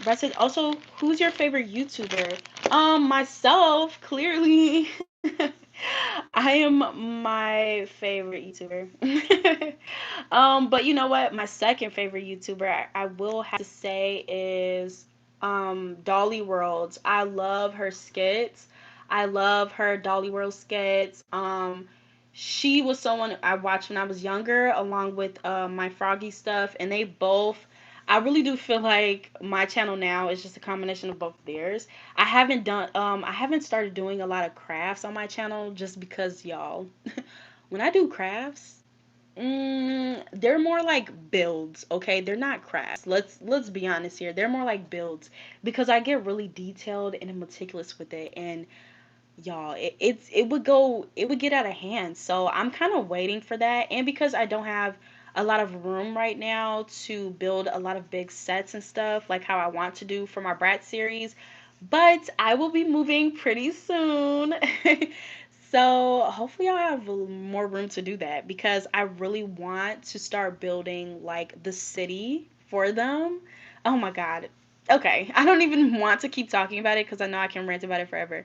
Brett said, also, who's your favorite YouTuber? Myself, clearly. I am my favorite YouTuber. But you know what? My second favorite YouTuber, I will have to say, is Dolly Worlds. I love her skits. I love her Dolly World skits. She was someone I watched when I was younger, along with my Froggy stuff, and they both I really do feel like my channel now is just a combination of both theirs. I haven't started doing a lot of crafts on my channel just because y'all, when I do crafts, they're more like builds, okay? They're not crafts. Let's be honest here. They're more like builds because I get really detailed and meticulous with it, and y'all, it would get out of hand. So I'm kind of waiting for that, and because I don't have a lot of room right now to build a lot of big sets and stuff like how I want to do for my Brat series, but I will be moving pretty soon. So hopefully I'll have more room to do that because I really want to start building like the city for them. Oh my god. Okay, I don't even want to keep talking about it because I know I can rant about it forever.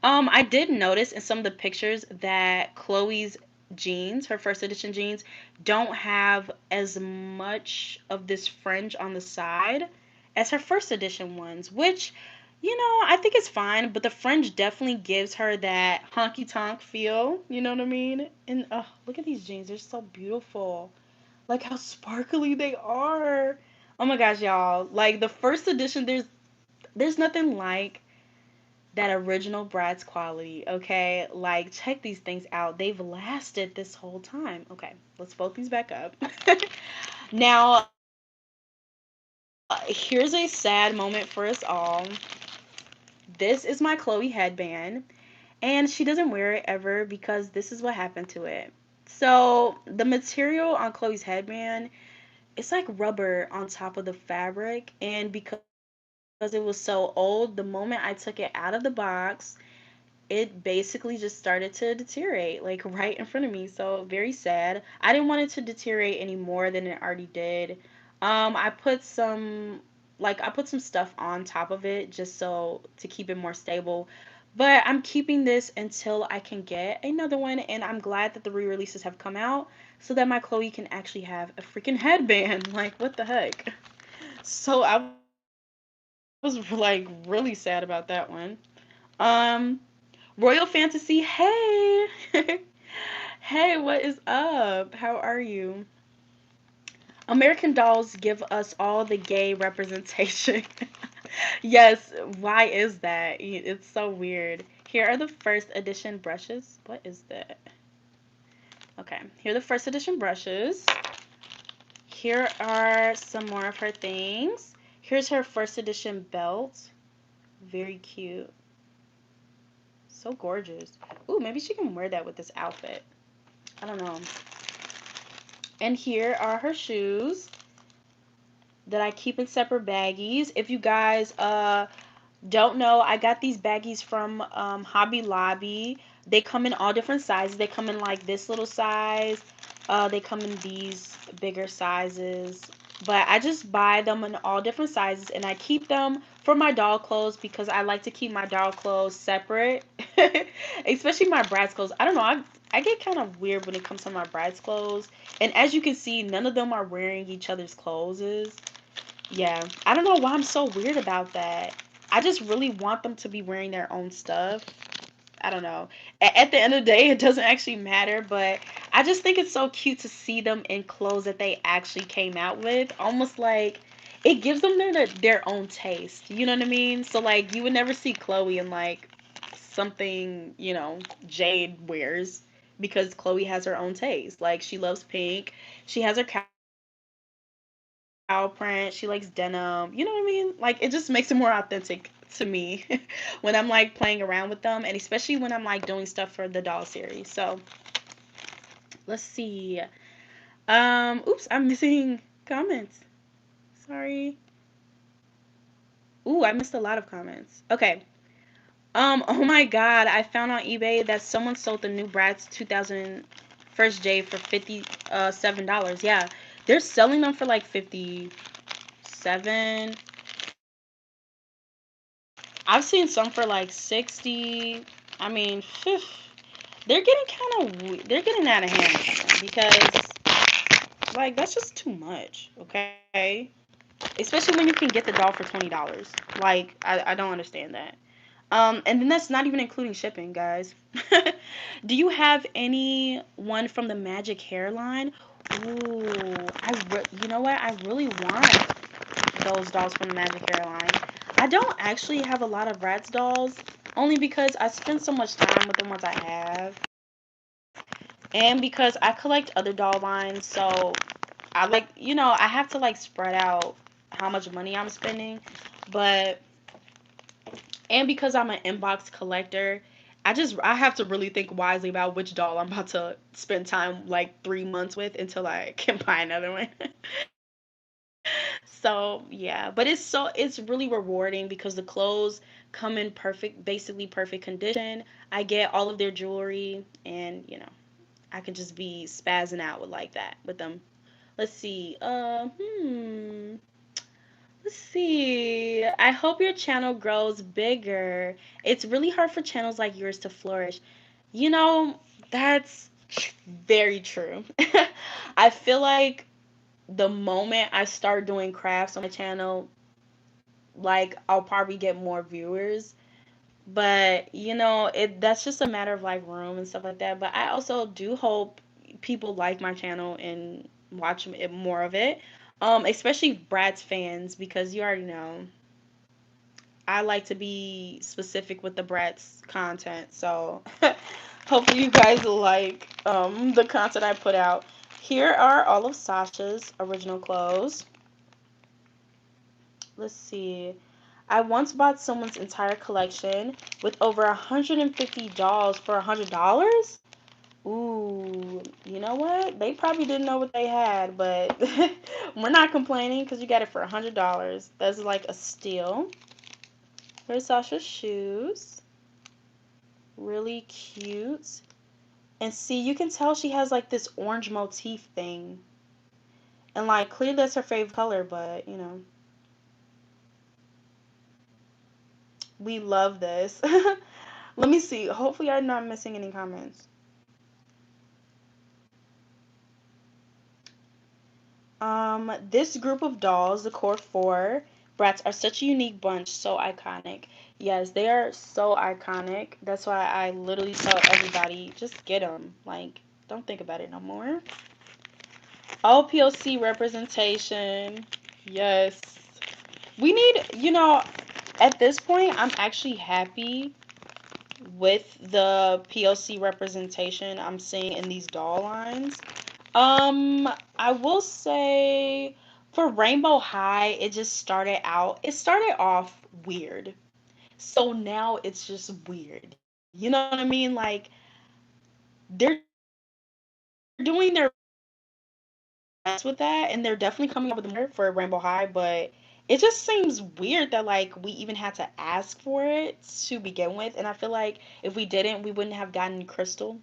I did notice in some of the pictures that Chloe's jeans, her first edition jeans, don't have as much of this fringe on the side as her first edition ones, which, I think it's fine, but the fringe definitely gives her that honky tonk feel, you know what I mean? And look at these jeans, they're so beautiful. Like how sparkly they are. Oh my gosh, y'all. Like the first edition, there's nothing like that original Bratz quality, okay? Like, check these things out. They've lasted this whole time. Okay, let's fold these back up. Now, here's a sad moment for us all. This is my Chloe headband, and she doesn't wear it ever because this is what happened to it. So, the material on Chloe's headband, it's like rubber on top of the fabric, and because it was so old, the moment I took it out of the box, it basically just started to deteriorate like right in front of me. So very sad. I didn't want it to deteriorate any more than it already did. I put some stuff on top of it just so to keep it more stable. But I'm keeping this until I can get another one, and I'm glad that the re-releases have come out so that my Chloe can actually have a freaking headband. Like what the heck? So I was like really sad about that one. Um Royal Fantasy, hey! Hey, what is up? How are you? American Dolls give us all the gay representation. Yes, why is that? It's so weird. Here are the first edition brushes. What is that? Okay, here are the first edition brushes. Here are some more of her things. Here's her first edition belt. Very cute. So gorgeous. Ooh, maybe she can wear that with this outfit. I don't know. And here are her shoes that I keep in separate baggies. If you guys don't know, I got these baggies from Hobby Lobby. They come in all different sizes. They come in like this little size. They come in these bigger sizes. But I just buy them in all different sizes and I keep them for my doll clothes because I like to keep my doll clothes separate. Especially my Bratz clothes. I don't know, I get kind of weird when it comes to my Bratz clothes. And as you can see, none of them are wearing each other's clothes. Yeah, I don't know why I'm so weird about that. I just really want them to be wearing their own stuff. I don't know. At the end of the day, it doesn't actually matter, but I just think it's so cute to see them in clothes that they actually came out with. Almost like it gives them their own taste. You know what I mean? So, like, you would never see Chloe in, like, something, Jade wears because Chloe has her own taste. Like, she loves pink. She has her cow print. She likes denim. You know what I mean? Like, it just makes it more authentic to me when I'm like playing around with them, and especially when I'm like doing stuff for the doll series. So let's see. Oops, I'm missing comments. Sorry. Ooh, I missed a lot of comments. Okay. Oh my god, I found on eBay that someone sold the new Bratz 2000 first J for $57. Yeah. They're selling them for like 57. I've seen some for like 60. I mean, they're getting out of hand because like that's just too much, okay? Especially when you can get the doll for $20. Like I don't understand that. And then that's not even including shipping, guys. Do you have any one from the Magic hairline? Ooh, you know what? I really want. those dolls from the Magic Hair line. I don't actually have a lot of Bratz dolls, only because I spend so much time with the ones I have, and because I collect other doll lines, so I like, I have to like spread out how much money I'm spending, but and because I'm an inbox collector, I have to really think wisely about which doll I'm about to spend time like 3 months with until I can buy another one. So yeah, but it's really rewarding because the clothes come in basically perfect condition. I get all of their jewelry, and I can just be spazzing out with like that with them. Let's see. Let's see. I hope your channel grows bigger. It's really hard for channels like yours to flourish. You know, that's very true. I feel like the moment I start doing crafts on my channel, like I'll probably get more viewers. But that's just a matter of like room and stuff like that. But I also do hope people like my channel and watch more of it. Especially Bratz fans, because you already know I like to be specific with the Bratz content. So hopefully you guys like the content I put out. Here are all of Sasha's original clothes. Let's see. I once bought someone's entire collection with over 150 dolls for $100. Ooh, you know what? They probably didn't know what they had, but we're not complaining because you got it for $100. That's like a steal. Here's Sasha's shoes. Really cute. And see, you can tell she has like this orange motif thing. And like clearly that's her favorite color, but we love this. Let me see. Hopefully I'm not missing any comments. This group of dolls, the core four, Bratz, are such a unique bunch, so iconic. Yes, they are so iconic. That's why I literally tell everybody, just get them. Like, don't think about it no more. All POC representation. Yes. We need, at this point, I'm actually happy with the POC representation I'm seeing in these doll lines. I will say for Rainbow High, it started off weird. So now it's just weird. You know what I mean? Like they're doing their best with that, and they're definitely coming up with more for Rainbow High, but it just seems weird that like we even had to ask for it to begin with, and I feel like if we didn't, we wouldn't have gotten Crystal.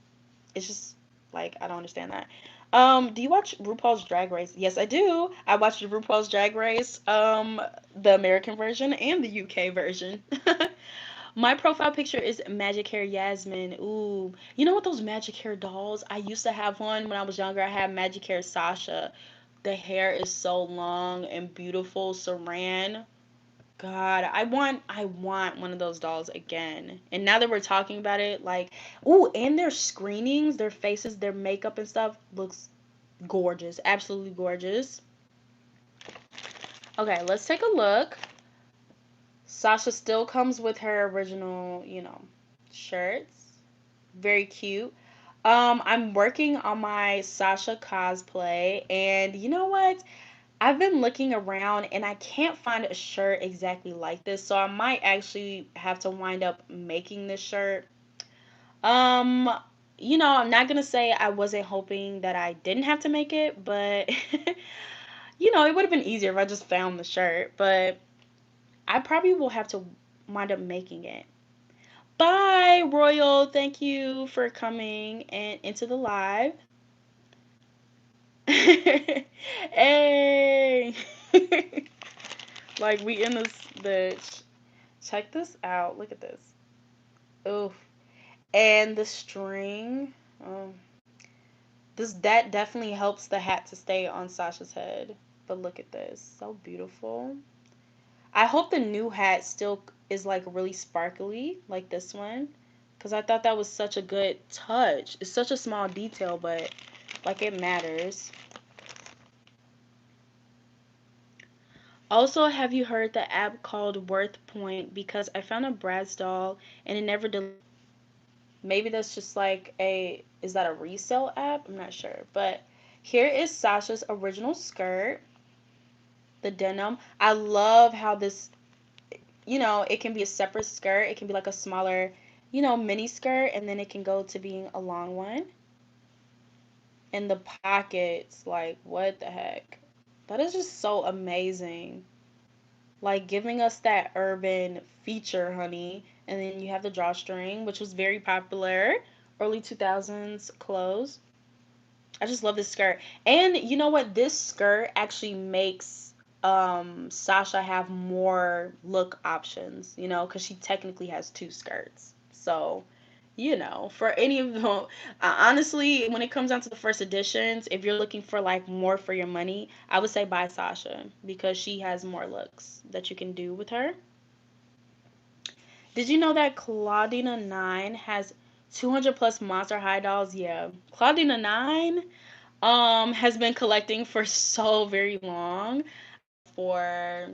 It's just like I don't understand that. Do you watch RuPaul's Drag Race? Yes, I do. I watched RuPaul's Drag Race, the American version and the UK version. My profile picture is Magic Hair Yasmin. Ooh, you know what, those Magic Hair dolls? I used to have one when I was younger. I had Magic Hair Sasha. The hair is so long and beautiful, Saran. God, I want one of those dolls again. And now that we're talking about it, like, ooh, and their screenings, their faces, their makeup and stuff looks gorgeous. Absolutely gorgeous. Okay, let's take a look. Sasha still comes with her original, shirts. Very cute. I'm working on my Sasha cosplay, and you know what? I've been looking around and I can't find a shirt exactly like this, so I might actually have to wind up making this shirt. Um, I'm not gonna say I wasn't hoping that I didn't have to make it, but it would have been easier if I just found the shirt, but I probably will have to wind up making it. Bye, Royal. Thank you for coming and into the live. Hey. Like we in this bitch. Check this out. Look at this. Oof. And the string. Um, that definitely helps the hat to stay on Sasha's head. But look at this. So beautiful. I hope the new hat still is like really sparkly like this one, cuz I thought that was such a good touch. It's such a small detail, but like it matters. Also, have you heard the app called Worth Point? Because I found a Bratz doll and it never maybe that's just like a, is that a resale app? I'm not sure. But here is Sasha's original skirt, the denim. I love how this, it can be a separate skirt. It can be like a smaller, mini skirt, and then it can go to being a long one. And the pockets, like, what the heck? That is just so amazing. Like, giving us that urban feature, honey. And then you have the drawstring, which was very popular, early 2000s clothes. I just love this skirt. And you know what? This skirt actually makes Sasha have more look options, because she technically has two skirts. So, for any of them, honestly, when it comes down to the first editions, if you're looking for like more for your money, I would say buy Sasha because she has more looks that you can do with her. Did you know that Claudina 9 has 200 plus Monster High dolls? Yeah. Claudina 9 has been collecting for so very long, for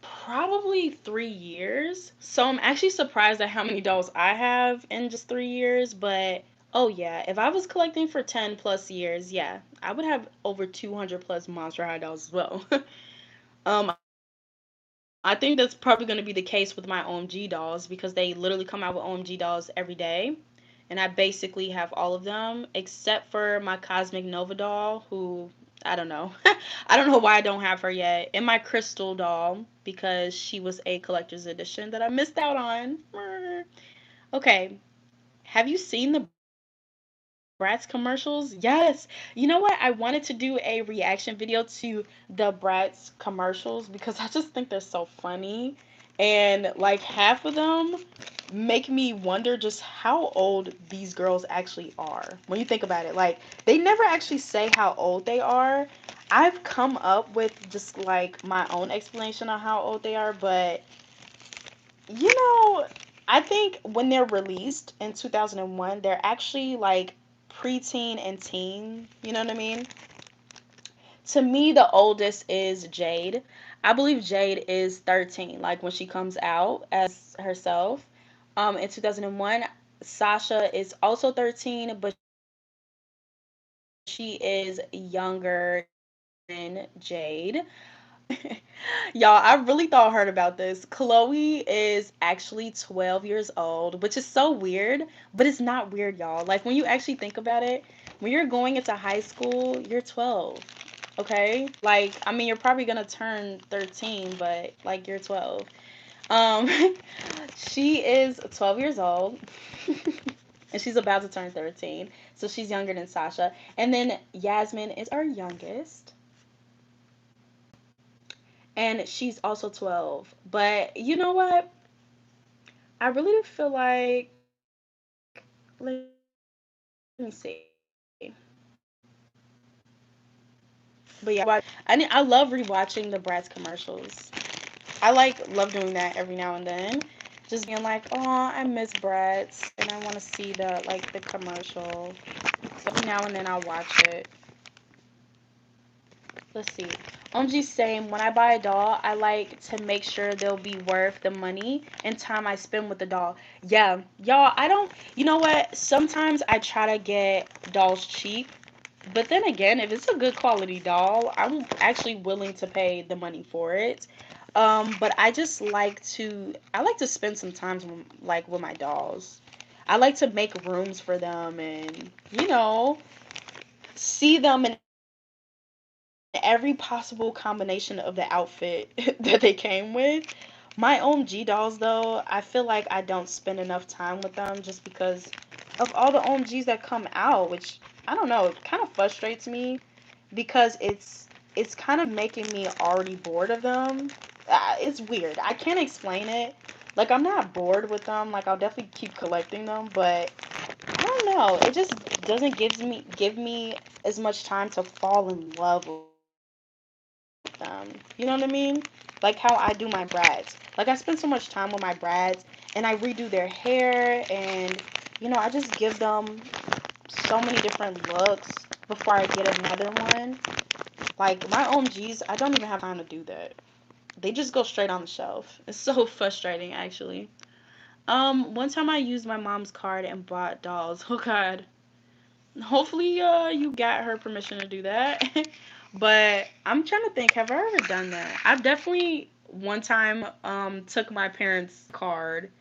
probably 3 years. So I'm actually surprised at how many dolls I have in just 3 years. But oh yeah, if I was collecting for 10 plus years, yeah, I would have over 200 plus Monster High dolls as well. I think that's probably going to be the case with my OMG dolls because they literally come out with OMG dolls every day. And I basically have all of them except for my Cosmic Nova doll, who I don't know. I don't know why I don't have her yet. And my Crystal doll because she was a collector's edition that I missed out on. Okay, have you seen the Bratz commercials? Yes. You know what? I wanted to do a reaction video to the Bratz commercials because I just think they're so funny. And like half of them make me wonder just how old these girls actually are. When you think about it, like they never actually say how old they are. I've come up with just like my own explanation on how old they are, but you know, I think when they're released in 2001, they're actually like preteen and teen. You know what I mean? To me, the oldest is Jade. I believe Jade is 13, like when she comes out as herself. In 2001, Sasha is also 13, but she is younger than Jade. Y'all, I really thought hard about this. Chloe is actually 12 years old, which is so weird, but it's not weird, y'all. Like, when you actually think about it, when you're going into high school, you're 12, okay? Like, I mean, you're probably gonna turn 13, but, like, you're 12. Um, she is 12 years old, and she's about to turn 13, so she's younger than Sasha. And then Yasmin is our youngest and she's also 12. But you know what? I really do feel like, let me see. But yeah, I love rewatching the Bratz commercials. I love doing that every now and then. Just being like, oh, I miss Bratz and I want to see the commercial. So every now and then I'll watch it. Let's see. OMG same. When I buy a doll, I like to make sure they'll be worth the money and time I spend with the doll. Yeah, y'all, I don't, you know what? Sometimes I try to get dolls cheap, but then again, if it's a good quality doll, I'm actually willing to pay the money for it. But I like to spend some time with my dolls. I like to make rooms for them and, see them in every possible combination of the outfit that they came with. My OMG dolls, though, I feel like I don't spend enough time with them just because of all the OMGs that come out, which I don't know, it kind of frustrates me because it's kind of making me already bored of them. It's weird. I can't explain it. Like I'm not bored with them. Like I'll definitely keep collecting them, but I don't know. It just doesn't give me as much time to fall in love with them. You know what I mean? Like how I do my brads. Like I spend so much time with my brads and I redo their hair and I just give them so many different looks before I get another one. Like my OMGs, I don't even have time to do that. They just go straight on the shelf. It's so frustrating, actually. One time I used my mom's card and bought dolls. Oh God. Hopefully, you got her permission to do that. But I'm trying to think, have I ever done that? I've definitely one time took my parents' card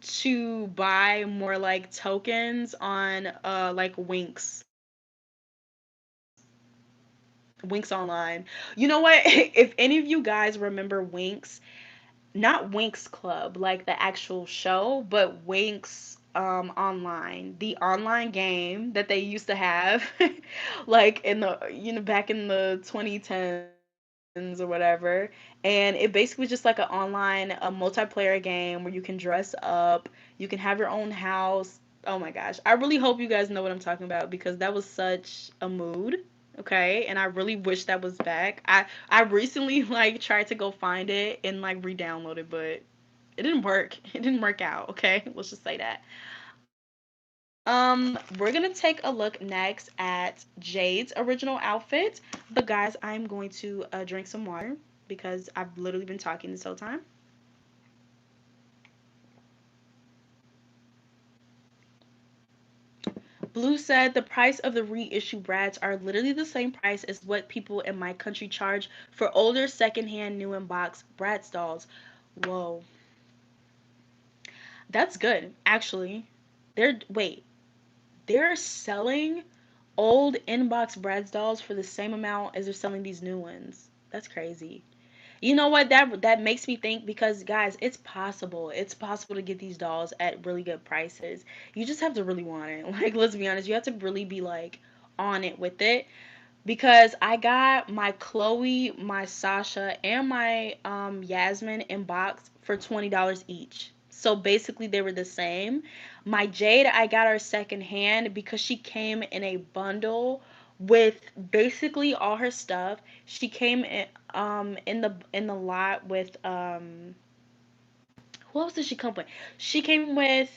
to buy more like tokens on like Winx online. You know what? If any of you guys remember Winx, not Winx Club, like the actual show, but Winx online, the online game that they used to have like in the back in the 2010s or whatever. And it basically was just like an online multiplayer game where you can dress up, you can have your own house. Oh my gosh. I really hope you guys know what I'm talking about because that was such a mood. Okay, and I really wish that was back. I recently like tried to go find it and like re-download it, but it didn't work. It didn't work out. Okay, let's just say that. We're gonna take a look next at Jade's original outfit, but guys, I'm going to drink some water because I've literally been talking this whole time. Blue said the price of the reissue Brads are literally the same price as what people in my country charge for older secondhand new in box Bratz dolls. Whoa, that's good actually. They're selling old inbox Bratz dolls for the same amount as they're selling these new ones. That's crazy. You know what? That makes me think because guys, it's possible. It's possible to get these dolls at really good prices. You just have to really want it. Like, let's be honest, you have to really be like on it with it because I got my Chloe, my Sasha, and my Yasmin in box for $20 each. So basically, they were the same. My Jade, I got her second hand because she came in a bundle with basically all her stuff. She came in the lot with who else did she come with? She came with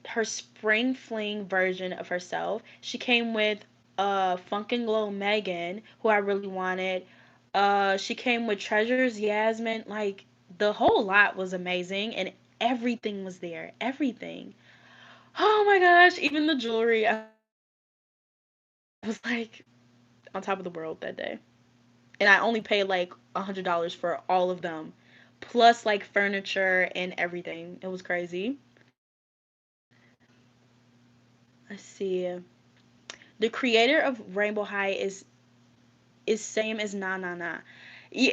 her spring fling version of herself. She came with Funk and Glow Megan, who I really wanted. She came with Treasures Yasmin. Like the whole lot was amazing, and everything was there. Everything. Oh my gosh! Even the jewelry. I was like on top of the world that day, and I only paid like $100 for all of them, plus like furniture and everything. It was crazy. Let's see. The creator of Rainbow High is same as Na Na Na.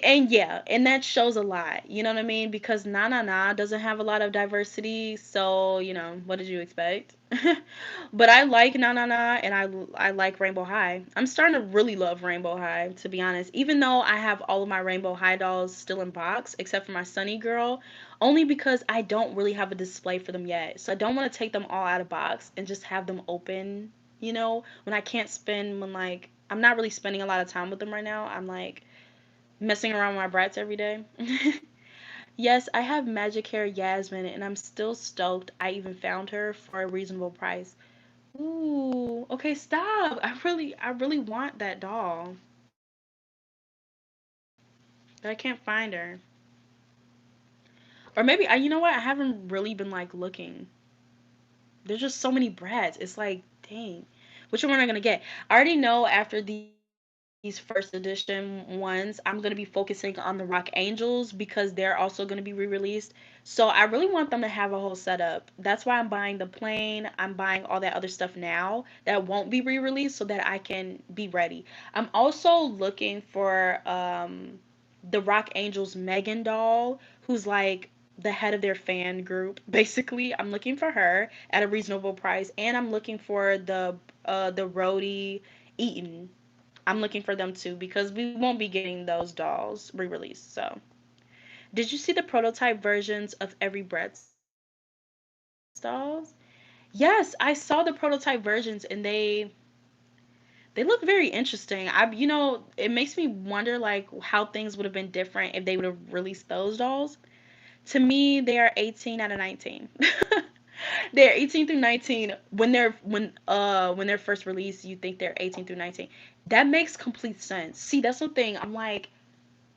And yeah, and that shows a lot. You know what I mean? Because Na Na Na doesn't have a lot of diversity, so what did you expect? But I like Na Na Na, and I like Rainbow High. I'm starting to really love Rainbow High, to be honest. Even though I have all of my Rainbow High dolls still in box, except for my Sunny Girl, only because I don't really have a display for them yet. So I don't want to take them all out of box and just have them open. When I can't spend when like I'm not really spending a lot of time with them right now. I'm like messing around with my brats every day. Yes, I have magic hair Yasmin, and I'm still stoked I even found her for a reasonable price. Ooh, okay, stop. I really want that doll, but I can't find her. Or maybe you know what? I haven't really been like looking. There's just so many brats. It's like, dang, which one am I gonna get? I already know after these first edition ones, I'm gonna be focusing on the Rock Angels because they're also gonna be re-released. So I really want them to have a whole setup. That's why I'm buying the plane. I'm buying all that other stuff now that won't be re-released so that I can be ready. I'm also looking for the Rock Angels Megan doll, who's like the head of their fan group. Basically, I'm looking for her at a reasonable price, and I'm looking for the Rhodey Eaton. I'm looking for them too because we won't be getting those dolls re-released. So, did you see the prototype versions of every Bratz dolls? Yes, I saw the prototype versions, and they look very interesting. It makes me wonder like how things would have been different if they would have released those dolls. To me, they are 18 out of 19. They're 18 through 19. When they're first released, you think they're 18 through 19. That makes complete sense. See, that's the thing. I'm like,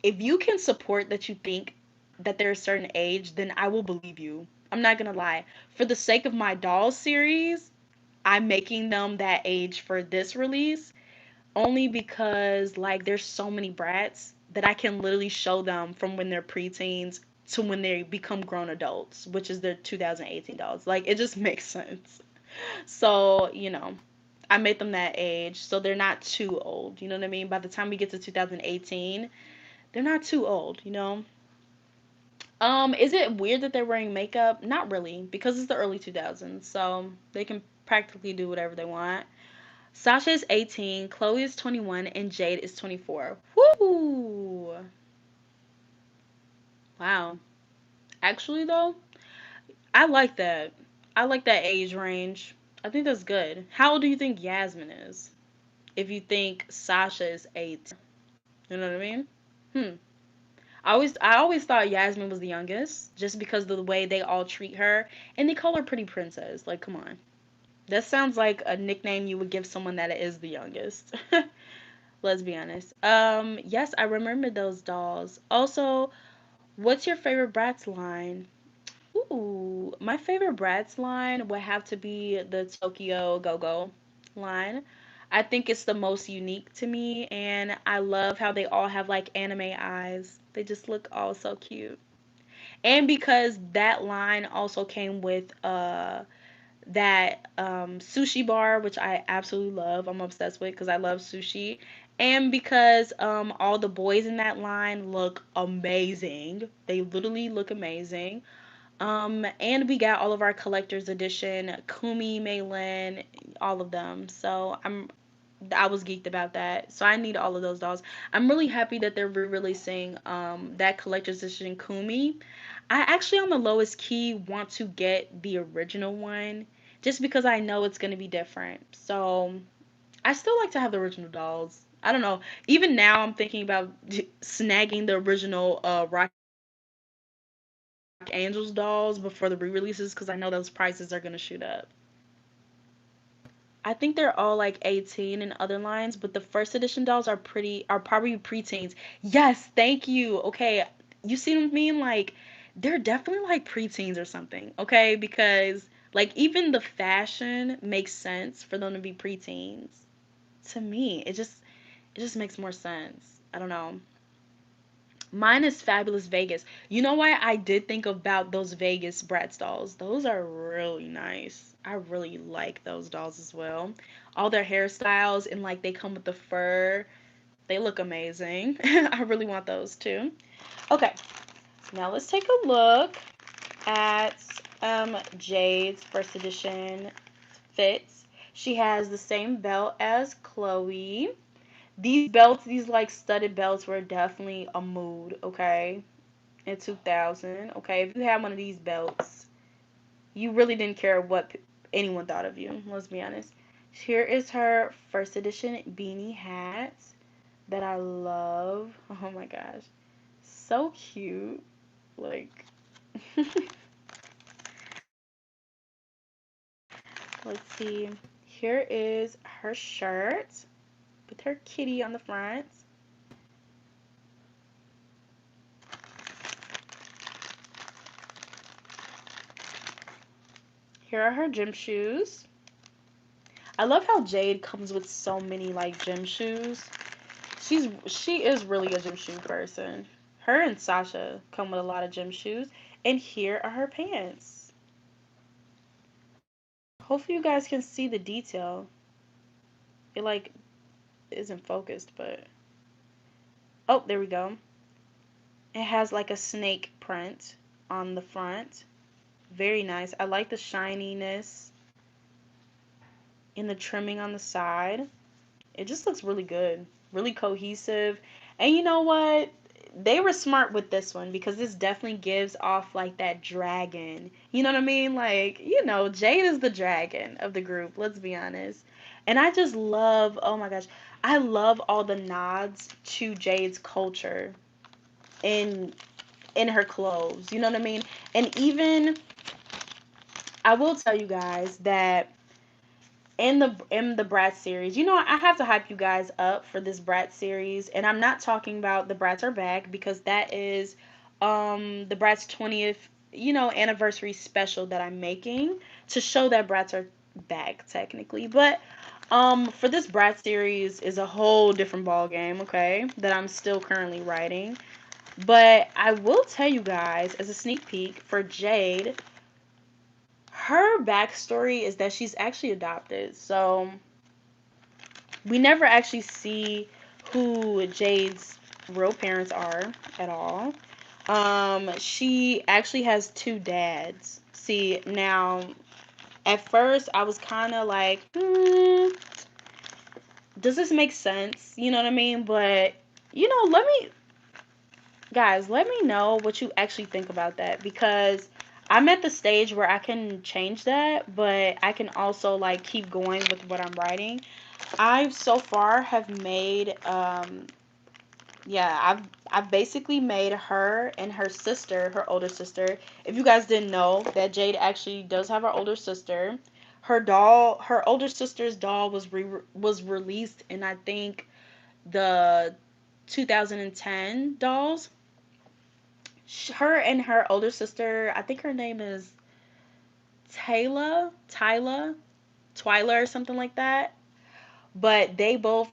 if you can support that you think that they're a certain age, then I will believe you. I'm not gonna lie. For the sake of my Dolls series, I'm making them that age for this release only because like there's so many brats that I can literally show them from when they're preteens to when they become grown adults, which is the 2018 dolls. Like it just makes sense. So, I made them that age so they're not too old. You know what I mean? By the time we get to 2018, they're not too old. Is it weird that they're wearing makeup? Not really, because it's the early 2000s, so they can practically do whatever they want. Sasha is 18, Chloe is 21, and Jade is 24. Woo! Wow. Actually, though, I like that. I like that age range. I think that's good. How old do you think Yasmin is? If you think Sasha is 8. You know what I mean? Hmm. I always thought Yasmin was the youngest, just because of the way they all treat her, and they call her Pretty Princess. Like, come on. That sounds like a nickname you would give someone that is the youngest. Let's be honest. Yes, I remember those dolls. Also, what's your favorite Bratz line? Ooh, my favorite Bratz line would have to be the Tokyo Go-Go line. I think it's the most unique to me, and I love how they all have like anime eyes. They just look all so cute. And because that line also came with that sushi bar, which I absolutely love. I'm obsessed with because I love sushi. And because all the boys in that line look amazing. They literally look amazing. And we got all of our collector's edition, Kumi, Maylin, all of them. So I was geeked about that. So I need all of those dolls. I'm really happy that they're re-releasing that collector's edition Kumi. I actually on the lowest key want to get the original one just because I know it's going to be different. So I still like to have the original dolls. I don't know. Even now I'm thinking about snagging the original Rock Angels dolls before the re-releases because I know those prices are going to shoot up. I think they're all like 18 in other lines, but the first edition dolls are probably preteens. Yes, thank you. Okay, you see what I mean? Like they're definitely like preteens or something. Okay, because like even the fashion makes sense for them to be preteens. To me, it just makes more sense. I don't know. Mine is Fabulous Vegas. You know why I did think about those Vegas Bratz dolls? Those are really nice. I really like those dolls as well. All their hairstyles and like they come with the fur. They look amazing. I really want those too. Okay, now let's take a look at Jade's first edition fits. She has the same belt as Chloe. These belts, these like studded belts were definitely a mood, okay? In 2000, okay? If you had one of these belts, you really didn't care what anyone thought of you, let's be honest. Here is her first edition beanie hat that I love. Oh my gosh. So cute. Like let's see. Here is her shirt with her kitty on the front. Here are her gym shoes. I love how Jade comes with so many like gym shoes. She is really a gym shoe person. Her and Sasha come with a lot of gym shoes. And here are her pants. Hopefully you guys can see the detail. It like isn't focused, but oh, there we go. It has like a snake print on the front. Very nice. I like the shininess in the trimming on the side. It just looks really good, really cohesive. And you know what? They were smart with this one because this definitely gives off like that dragon. You know what I mean? Like, Jade is the dragon of the group, let's be honest. And I just love, oh my gosh, I love all the nods to Jade's culture in in her clothes. You know what I mean? And even I will tell you guys that in the Bratz series, I have to hype you guys up for this Bratz series, and I'm not talking about the Bratz are back because that is the Bratz 20th anniversary special that I'm making to show that Bratz are back technically, but for this Bratz series is a whole different ball game, okay, that I'm still currently writing. But I will tell you guys as a sneak peek for Jade, her backstory is that she's actually adopted. So we never actually see who Jade's real parents are at all. She actually has two dads. See, now at first I was kind of like, does this make sense? You know what I mean? But let me guys, let me know what you actually think about that because I'm at the stage where I can change that, but I can also like keep going with what I'm writing. I so far have made yeah, I've basically made her and her sister, her older sister. If you guys didn't know that Jade actually does have her older sister. Her older sister's doll was released in I think the 2010 dolls. Her and her older sister, I think her name is Tyla, Twyla or something like that. But they both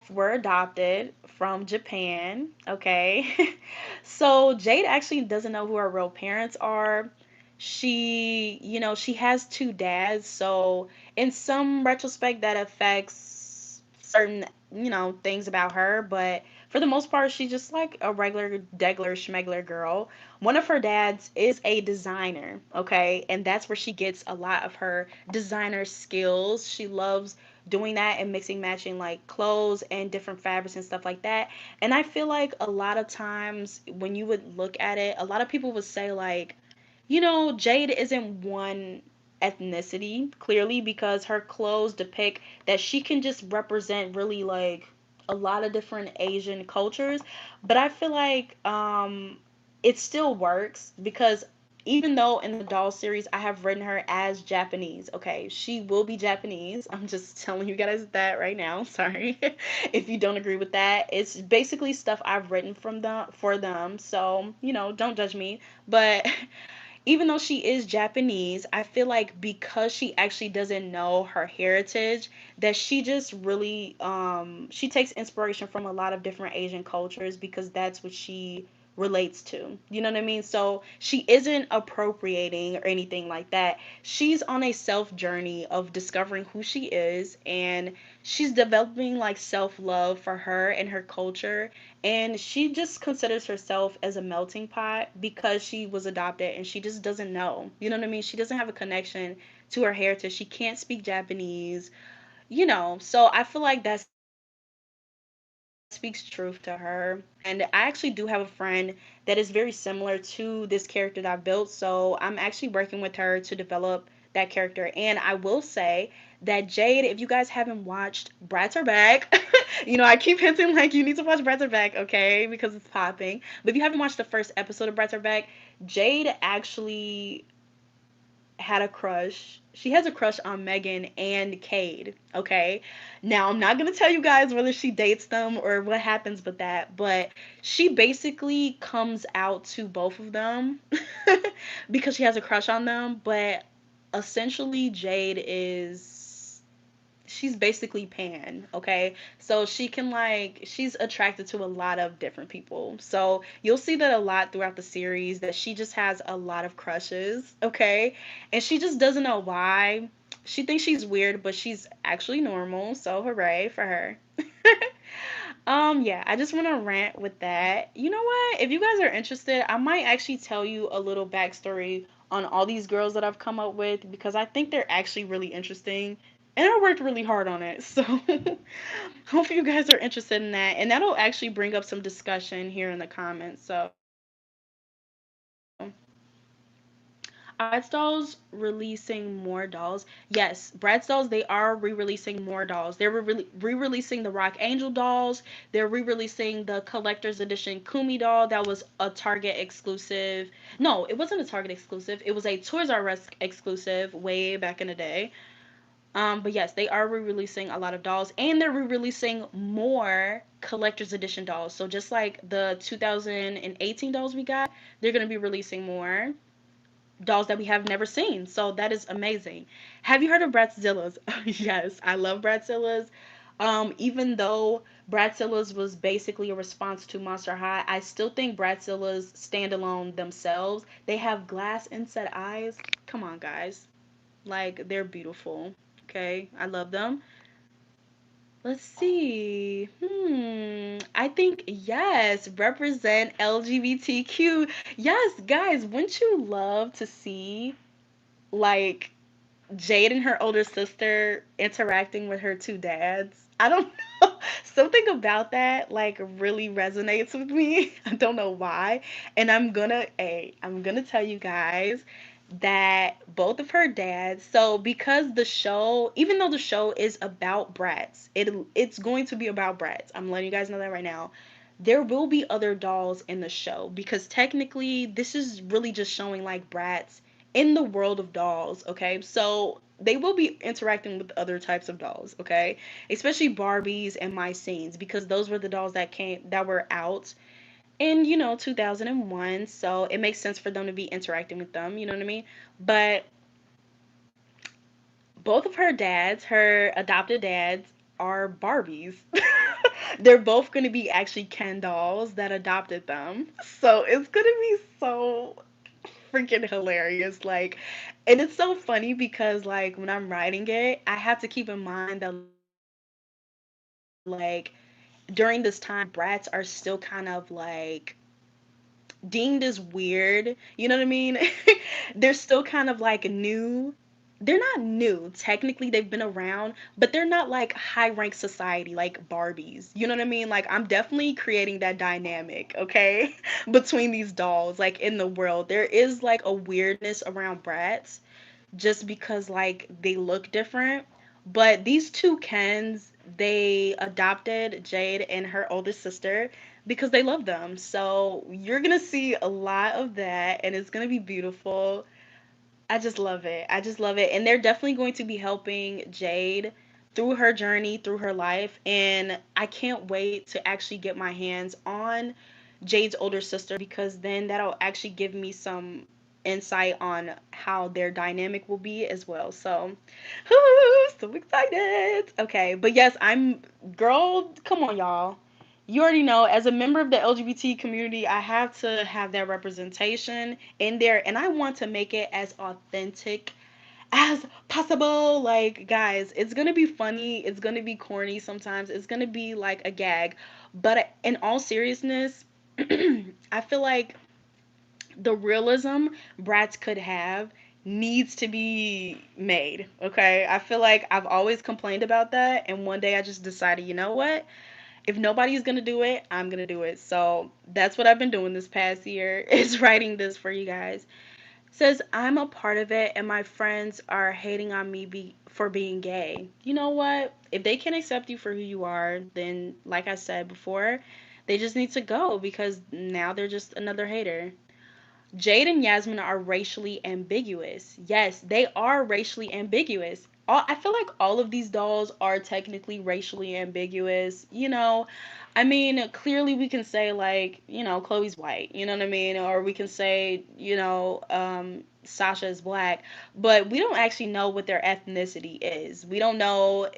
were adopted from Japan, okay? So Jade actually doesn't know who her real parents are. She has two dads, so in some retrospect that affects certain, things about her, but for the most part she's just like a regular degler schmegler girl. One of her dads is a designer, okay? And that's where she gets a lot of her designer skills. She loves doing that and mixing matching like clothes and different fabrics and stuff like that. And I feel like a lot of times when you would look at it, a lot of people would say like, Jade isn't one ethnicity clearly because her clothes depict that she can just represent really like a lot of different Asian cultures. But I feel like it still works because even though in the doll series I have written her as Japanese, okay, she will be Japanese. I'm just telling you guys that right now. Sorry if you don't agree with that. It's basically stuff I've written for them. So, don't judge me. But even though she is Japanese, I feel like because she actually doesn't know her heritage, that she just really she takes inspiration from a lot of different Asian cultures because that's what she relates to. You know what I mean? So she isn't appropriating or anything like that. She's on a self journey of discovering who she is, and she's developing like self-love for her and her culture, and she just considers herself as a melting pot because she was adopted and she just doesn't know. You know what I mean? She doesn't have a connection to her heritage. She can't speak Japanese, So I feel like that speaks truth to her. And I actually do have a friend that is very similar to this character that I've built. So I'm actually working with her to develop that character. And I will say that Jade, if you guys haven't watched Bratz are back, I keep hinting like you need to watch Bratz are back, okay? Because it's popping. But if you haven't watched the first episode of Bratz are back, Jade actually had a crush. She has a crush on Megan and Cade, okay? Now, I'm not going to tell you guys whether she dates them or what happens with that, but she basically comes out to both of them because she has a crush on them, but essentially Jade is she's basically pan, okay? So she can like she's attracted to a lot of different people. So you'll see that a lot throughout the series that she just has a lot of crushes, okay? And she just doesn't know why. She thinks she's weird, but she's actually normal. So hooray for her. Yeah, I just want to rant with that. You know what? If you guys are interested, I might actually tell you a little backstory on all these girls that I've come up with because I think they're actually really interesting. And I worked really hard on it. So hope you guys are interested in that. And that'll actually bring up some discussion here in the comments. So I will say Are Bratz dolls releasing more dolls? Yes, Bratz dolls, they are re-releasing more dolls. They're re-releasing the Rock Angel dolls. They're re-releasing the collector's edition Kumi doll that was a Target exclusive. No, it wasn't a Target exclusive. It was a Toys R Us exclusive way back in the day. But yes, they are re-releasing a lot of dolls, and they're re-releasing more collector's edition dolls. So just like the 2018 dolls we got, they're gonna be releasing more dolls that we have never seen. So that is amazing. Have you heard of Bratzillas? Yes, I love Bratzillas. Even though Bratzillas was basically a response to Monster High, I still think Bratzillas stand alone themselves. They have glass inset eyes. Come on, guys. Like, they're beautiful. Okay, I love them. Let's see. I think yes, represent LGBTQ. Yes, guys, wouldn't you love to see like Jade and her older sister interacting with her two dads? I don't know. Something about that like really resonates with me. I don't know why. And I'm gonna tell you guys that both of her dads, so because the show, even though the show is about Bratz, it's going to be about Bratz. I'm letting you guys know that right now. There will be other dolls in the show because technically this is really just showing like Bratz in the world of dolls, okay? So they will be interacting with other types of dolls, okay? Especially Barbies and My Scenes because those were the dolls that were out in, 2001. So it makes sense for them to be interacting with them, you know what I mean? But both of her dads, her adopted dads, are Barbies. They're both going to be actually Ken dolls that adopted them. So it's going to be so freaking hilarious. Like, and it's so funny because, like, when I'm writing it, I have to keep in mind that, like, during this time, Bratz are still kind of like deemed as weird. You know what I mean? They're still kind of like new. They're not new. Technically, they've been around, but they're not like high rank society like Barbies. You know what I mean? Like, I'm definitely creating that dynamic, okay, between these dolls, like in the world. There is like a weirdness around Bratz just because like they look different. But these two Kens, they adopted Jade and her oldest sister because they love them. So you're gonna see a lot of that and it's gonna be beautiful. I just love it. I just love it. And they're definitely going to be helping Jade through her journey, through her life. And I can't wait to actually get my hands on Jade's older sister because then that'll actually give me some insight on how their dynamic will be as well. So, so excited. Okay, but yes, girl, come on, y'all. You already know, as a member of the LGBT community, I have to have that representation in there, and I want to make it as authentic as possible. Like, guys, it's gonna be funny, it's gonna be corny sometimes, it's gonna be like a gag, but in all seriousness, I feel like the realism Bratz could have needs to be made. Okay, I feel like I've always complained about that, and one day I just decided, you know what? If nobody's gonna do it, I'm gonna do it. So that's what I've been doing this past year is writing this for you guys. Says I'm a part of it and my friends are hating on me for being gay. You know what? If they can accept you for who you are, then like I said before, they just need to go because now they're just another hater. Jade and Yasmin are racially ambiguous. Yes, they are racially ambiguous. I feel like all of these dolls are technically racially ambiguous. I mean, clearly we can say, like, Chloe's white, you know what I mean? Or we can say, Sasha is black, but we don't actually know what their ethnicity is. We don't know,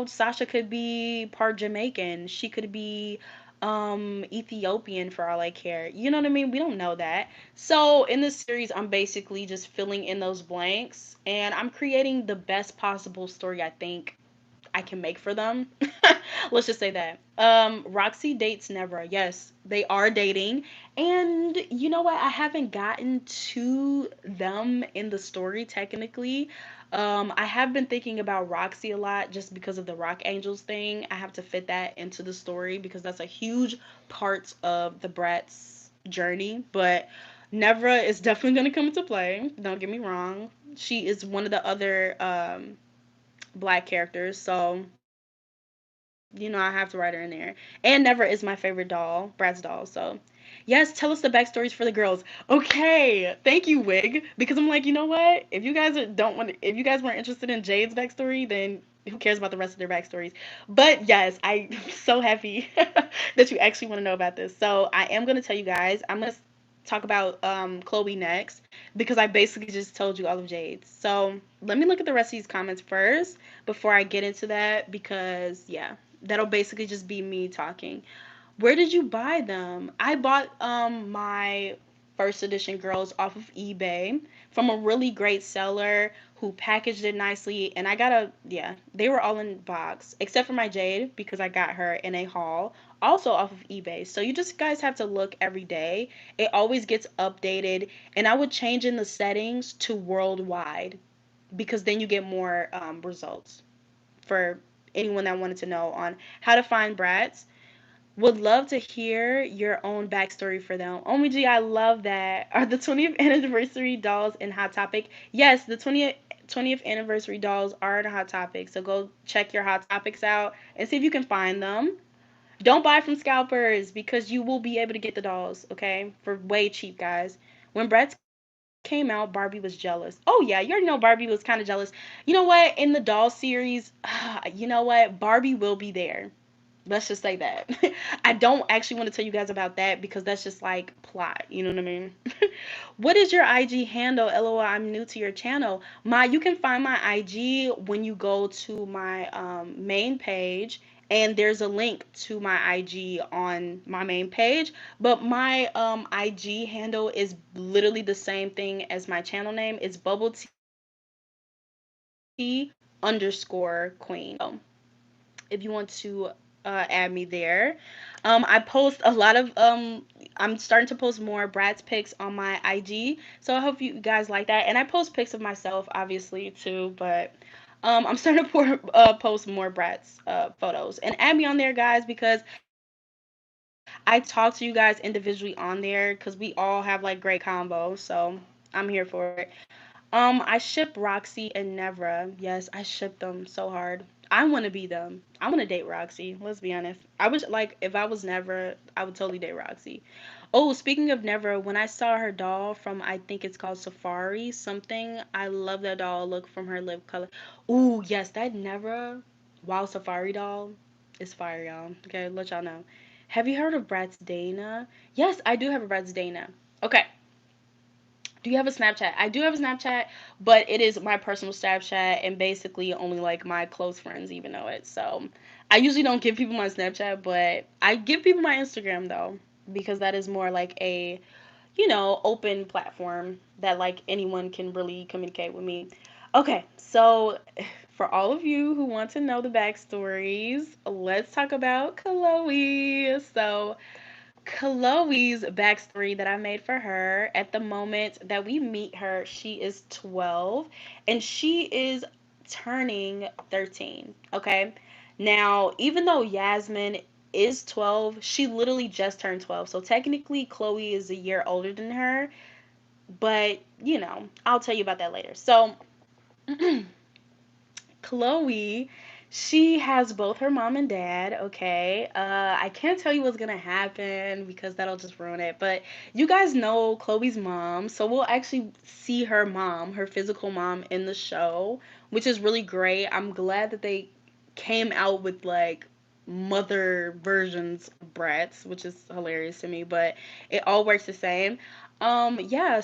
Sasha could be part Jamaican. She could be Ethiopian for all I care. You know what I mean? We don't know that. So in this series, I'm basically just filling in those blanks and I'm creating the best possible story I think I can make for them. Let's just say that. Roxy dates Nevra. Yes, they are dating. And you know what? I haven't gotten to them in the story technically. I have been thinking about Roxy a lot just because of the Rock Angels thing. I have to fit that into the story because that's a huge part of the Bratz journey. But Nevra is definitely going to come into play. Don't get me wrong. She is one of the other black characters, so I have to write her in there. And Nevra is my favorite doll, Bratz doll. So, yes, tell us the backstories for the girls. Okay, thank you, Wig, because I'm like, you know what? If you guys don't want, if you guys weren't interested in Jade's backstory, then who cares about the rest of their backstories? But yes, I'm so happy that you actually want to know about this. So I am going to tell you guys. I'm going to talk about Chloe next because I basically just told you all of Jade's. So let me look at the rest of these comments first before I get into that because yeah, that'll basically just be me talking. Where did you buy them? I bought my first edition girls off of eBay from a really great seller who packaged it nicely, and I got a yeah, they were all in box except for my Jade because I got her in a haul also off of eBay. So you just guys have to look every day. It always gets updated, and I would change in the settings to worldwide because then you get more results for anyone that wanted to know on how to find brats. Would love to hear your own backstory for them. OMG, I love that. Are the 20th anniversary dolls in Hot Topic? Yes, the 20th anniversary dolls are in Hot Topic. So go check your Hot Topics out and see if you can find them. Don't buy from scalpers because you will be able to get the dolls, okay? For way cheap, guys. When Bratz came out, Barbie was jealous. Oh, yeah, you already know Barbie was kind of jealous. You know what? In the doll series, you know what? Barbie will be there. Let's just say that. I don't actually want to tell you guys about that because that's just like plot. You know what I mean? What is your IG handle? LOL, I'm new to your channel. You can find my IG when you go to my main page, and there's a link to my IG on my main page. But my IG handle is literally the same thing as my channel name. It's bubble tea underscore queen. If you want to add me there. I post a lot of I'm starting to post more Bratz pics on my IG, so I hope you guys like that. And I post pics of myself, obviously too, but I'm starting to post more Bratz photos. And add me on there, guys, because I talk to you guys individually on there because we all have like great combo. So I'm here for it. I ship Roxy and Nevra. Yes, I ship them so hard. I want to be them. I want to date Roxy. Let's be honest. I wish, like, if I was Nevra, I would totally date Roxy. Oh, speaking of Nevra, when I saw her doll from, I think it's called Safari something, I love that doll look from her lip color. Ooh, yes, that Nevra Wild Safari doll is fire, y'all. Okay, let y'all know. Have you heard of Bratz Dana? Yes, I do have a Bratz Dana. Okay, do you have a Snapchat? I do have a Snapchat, but it is my personal Snapchat, and basically only like my close friends even know it. So I usually don't give people my Snapchat, but I give people my Instagram though, because that is more like a, open platform that like anyone can really communicate with me. Okay, so for all of you who want to know the backstories, let's talk about Chloe. So Chloe's backstory that I made for her at the moment that we meet her, she is 12 and she is turning 13. Okay. Now, even though Yasmin is 12, she literally just turned 12. So technically, Chloe is a year older than her, but I'll tell you about that later. So, Chloe, she has both her mom and dad, okay? I can't tell you what's gonna happen because that'll just ruin it. But you guys know Chloe's mom, so we'll actually see her mom, her physical mom, in the show, which is really great. I'm glad that they came out with like mother versions of Bratz, which is hilarious to me, but it all works the same. Yeah,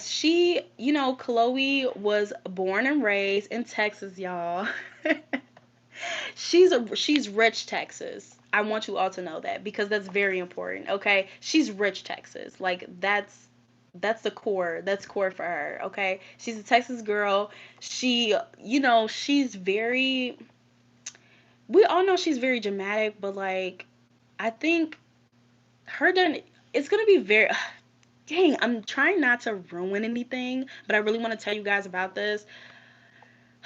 Chloe was born and raised in Texas, y'all. She's rich Texas. I want you all to know that because that's very important. Okay, she's rich Texas. Like that's the core. That's core for her. Okay, she's a Texas girl. She's very. We all know she's very dramatic, but like I think her done. It's gonna be very. Dang, I'm trying not to ruin anything, but I really want to tell you guys about this.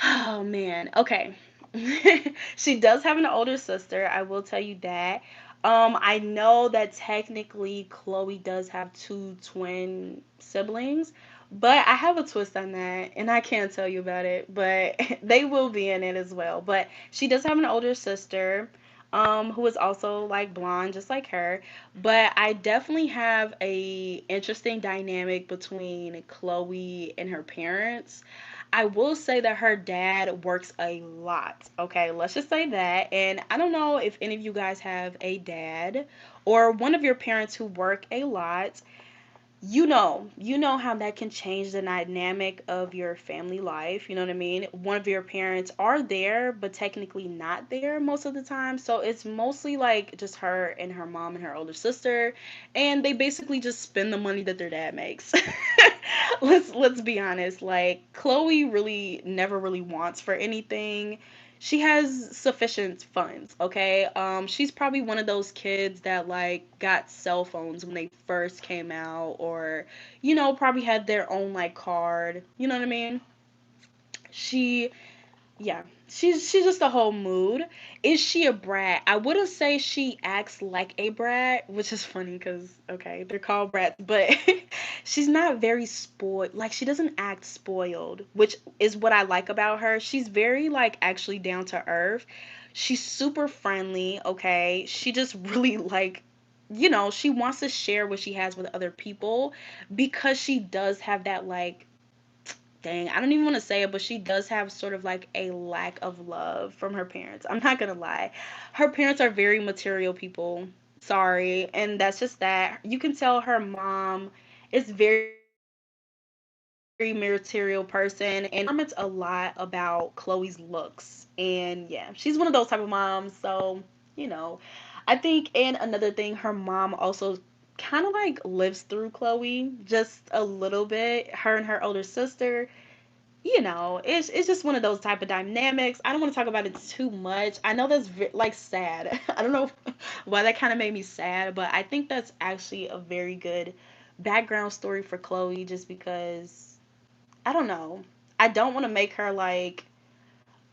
Oh man. Okay. She does have an older sister. I will tell you that. I know that technically Chloe does have two twin siblings, but I have a twist on that, and I can't tell you about it. But they will be in it as well. But she does have an older sister, who is also like blonde, just like her. But I definitely have a interesting dynamic between Chloe and her parents. I will say that her dad works a lot. Okay, let's just say that. And I don't know if any of you guys have a dad or one of your parents who work a lot. You know how that can change the dynamic of your family life. You know what I mean? One of your parents are there, but technically not there most of the time. So it's mostly like just her and her mom and her older sister, and they basically just spend the money that their dad makes. Let's be honest. Like Chloe really never really wants for anything. She has sufficient funds, okay? She's probably one of those kids that like got cell phones when they first came out, or probably had their own like card. You know what I mean? She Yeah, she's just a whole mood. Is she a brat? I wouldn't say she acts like a brat, which is funny because okay, they're called brats, but she's not very spoiled. Like she doesn't act spoiled, which is what I like about her. She's very like actually down to earth. She's super friendly. Okay, she just really like. She wants to share what she has with other people because she does have that like dang, I don't even want to say it, but she does have sort of like a lack of love from her parents. I'm not gonna lie. Her parents are very material people. Sorry. And that's just that. You can tell her mom is very material person, and she comments a lot about Chloe's looks. And yeah, she's one of those type of moms. So, I think, and another thing, her mom also kind of like lives through Chloe just a little bit. Her and her older sister, it's just one of those type of dynamics. I don't want to talk about it too much. I know that's like sad. I don't know why that kind of made me sad, but I think that's actually a very good background story for Chloe just because I don't know. I don't want to make her like,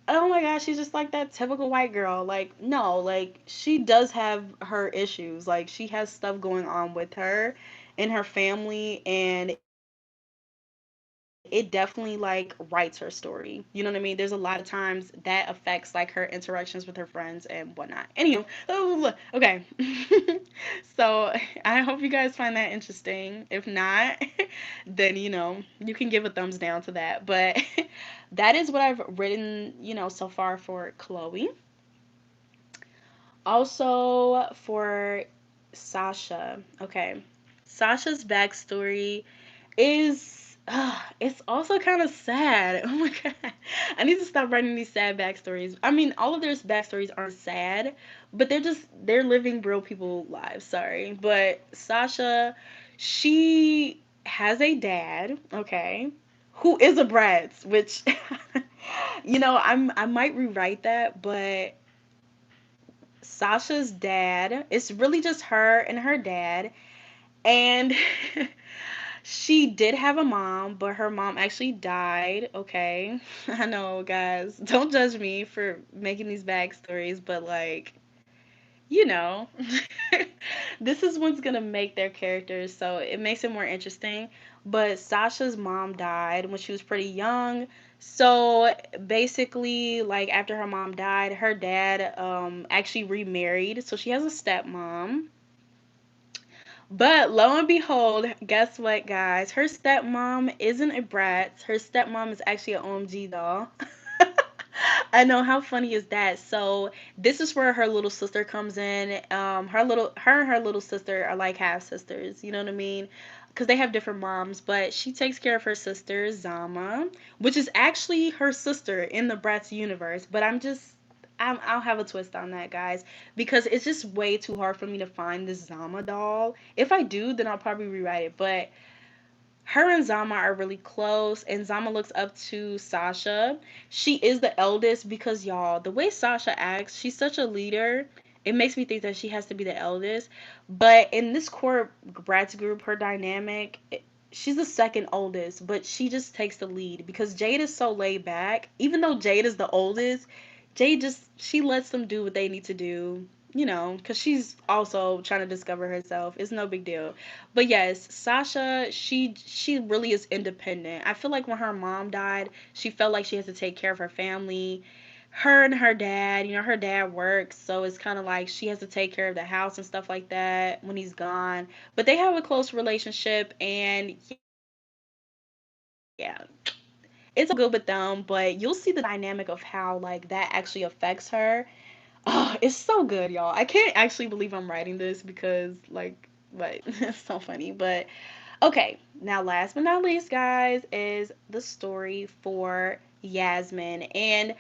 oh my gosh, she's just like that typical white girl. Like, no, like she does have her issues. Like she has stuff going on with her and her family, and it definitely like writes her story. You know what I mean? There's a lot of times that affects like her interactions with her friends and whatnot. Anywho, okay. So I hope you guys find that interesting. If not, then you can give a thumbs down to that. But that is what I've written, so far for Chloe. Also for Sasha. Okay. Sasha's backstory is it's also kind of sad. Oh my god. I need to stop writing these sad backstories. I mean, all of their backstories aren't sad, but they're living real people lives, sorry. But Sasha, she has a dad, okay, who is a Bratz, which I might rewrite that, but Sasha's dad, it's really just her and her dad. And she did have a mom, but her mom actually died. Okay. I know, guys. Don't judge me for making these backstories, but like, you know, this is what's gonna make their characters, so it makes it more interesting. But Sasha's mom died when she was pretty young. So basically, like after her mom died, her dad actually remarried. So she has a stepmom. But lo and behold, guess what, guys? Her stepmom isn't a brat. Her stepmom is actually an OMG doll. I know, how funny is that? So this is where her little sister comes in. Her and her little sister are like half sisters. You know what I mean? Because they have different moms, but she takes care of her sister Zama, which is actually her sister in the Bratz universe. But I'll have a twist on that, guys, because it's just way too hard for me to find this Zama doll. If I do, then I'll probably rewrite it. But her and Zama are really close, and Zama looks up to Sasha. She is the eldest because, y'all, the way Sasha acts, she's such a leader. It makes me think that she has to be the eldest. But in this core Bratz group, her dynamic, she's the second oldest, but she just takes the lead because Jade is so laid back. Even though Jade is the oldest, Jade just she lets them do what they need to do, because she's also trying to discover herself. It's no big deal. But yes, Sasha, she really is independent. I feel like when her mom died, she felt like she has to take care of her family. Her and her dad, her dad works, so it's kind of like she has to take care of the house and stuff like that when he's gone. But they have a close relationship, and yeah, it's all good with them. But you'll see the dynamic of how like that actually affects her. Oh, it's so good, y'all. I can't actually believe I'm writing this because, like, but it's so funny. But okay, now last but not least, guys, is the story for Yasmin. And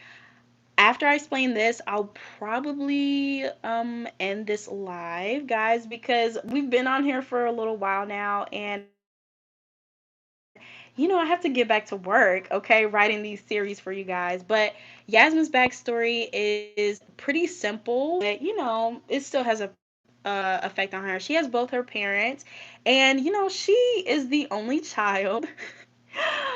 after I explain this, I'll probably end this live, guys, because we've been on here for a little while now, and I have to get back to work, okay, writing these series for you guys. But Yasmin's backstory is pretty simple, but it still has a effect on her. She has both her parents, and she is the only child.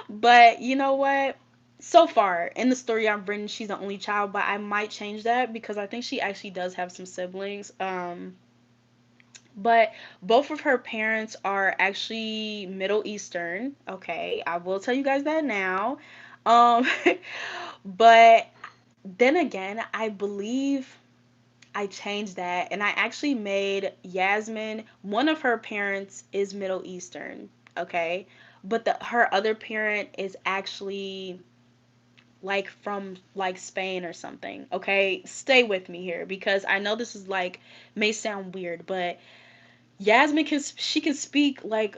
But you know what? So far in the story I've written, she's the only child, but I might change that because I think she actually does have some siblings. But both of her parents are actually Middle Eastern. Okay, I will tell you guys that now. Um, but then again, I believe I changed that and I actually made Yasmin, one of her parents is Middle Eastern. Okay, but her other parent is actually like from like Spain or something. Okay, stay with me here because I know this is like may sound weird, but Yasmin can speak like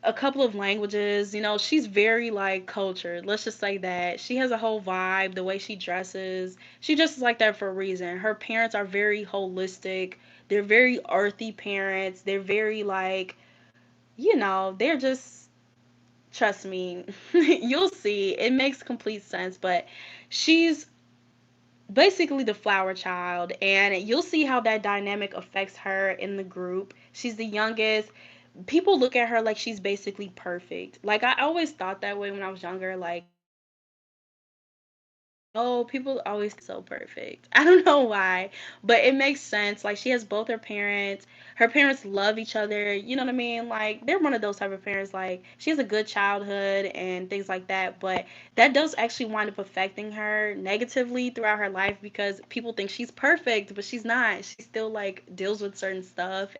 a couple of languages. She's very like cultured. Let's just say that she has a whole vibe. The way she dresses, she dresses like that for a reason. Her parents are very holistic. They're very earthy parents. They're very like they're just trust me. You'll see. It makes complete sense. But she's basically the flower child, and you'll see how that dynamic affects her in the group. She's the youngest. People look at her like she's basically perfect. Like I always thought that way when I was younger. Like, oh, people always think so perfect. I don't know why, but it makes sense. Like she has both her parents. Her parents love each other. You know what I mean? Like they're one of those type of parents. Like she has a good childhood and things like that. But that does actually wind up affecting her negatively throughout her life because people think she's perfect, but she's not. She still like deals with certain stuff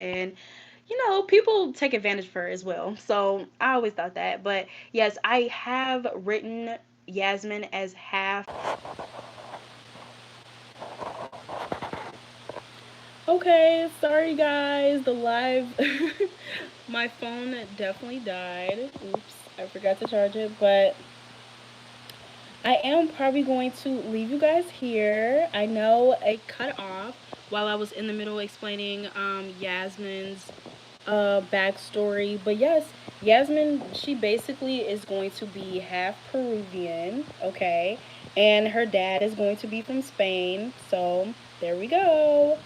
and people take advantage of her as well. So I always thought that. But yes, I have written Yasmin as half. Okay, sorry guys, the live my phone definitely died. Oops, I forgot to charge it, but I am probably going to leave you guys here. I know it cut off while I was in the middle explaining Yasmin's backstory. But yes, Yasmin, she basically is going to be half Peruvian, okay? And her dad is going to be from Spain. So there we go.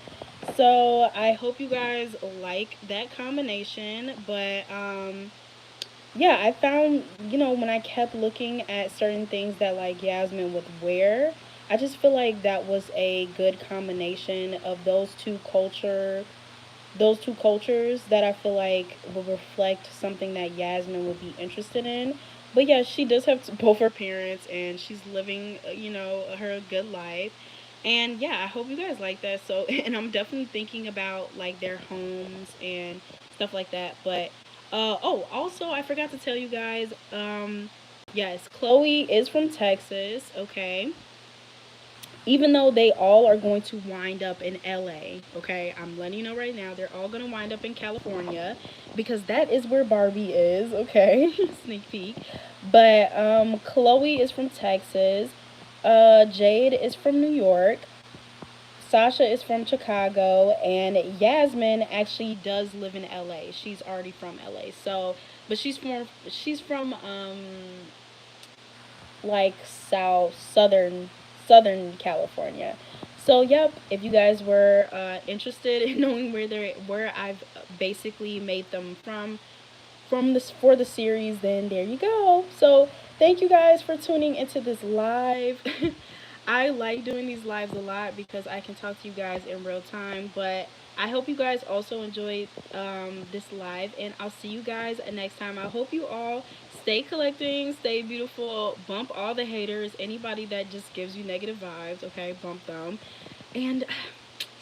So I hope you guys like that combination. But yeah, I found, when I kept looking at certain things that like Yasmin would wear, I just feel like that was a good combination of those two cultures that I feel like will reflect something that Yasmin would be interested in. But yeah, she does have both her parents, and she's living, her good life. And yeah, I hope you guys like that. So, and I'm definitely thinking about like their homes and stuff like that. But oh, also I forgot to tell you guys. Yes, Chloe is from Texas. Okay, even though they all are going to wind up in LA, okay? I'm letting you know right now, they're all going to wind up in California because that is where Barbie is, okay? Sneak peek. But Chloe is from Texas. Jade is from New York. Sasha is from Chicago, and Yasmin actually does live in LA. She's already from LA. So, but she's from like southern California. So yep, if you guys were interested in knowing where I've basically made them from this for the series, then there you go. So thank you guys for tuning into this live. I like doing these lives a lot because I can talk to you guys in real time. But I hope you guys also enjoyed this live, and I'll see you guys next time. I hope you all stay collecting, stay beautiful, bump all the haters, anybody that just gives you negative vibes, okay, bump them, and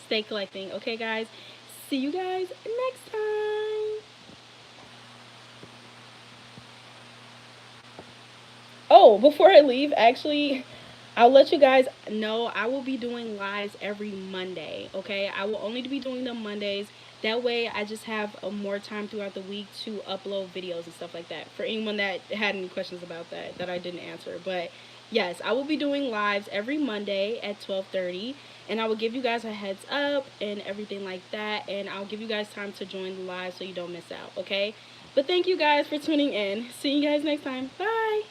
stay collecting, okay, guys? See you guys next time. Oh, before I leave, actually, I'll let you guys know I will be doing lives every Monday. Okay, I will only be doing them Mondays. That way, I just have more time throughout the week to upload videos and stuff like that. For anyone that had any questions about that I didn't answer, but yes, I will be doing lives every Monday at 12:30, and I will give you guys a heads up and everything like that, and I'll give you guys time to join the live so you don't miss out. Okay, but thank you guys for tuning in. See you guys next time. Bye.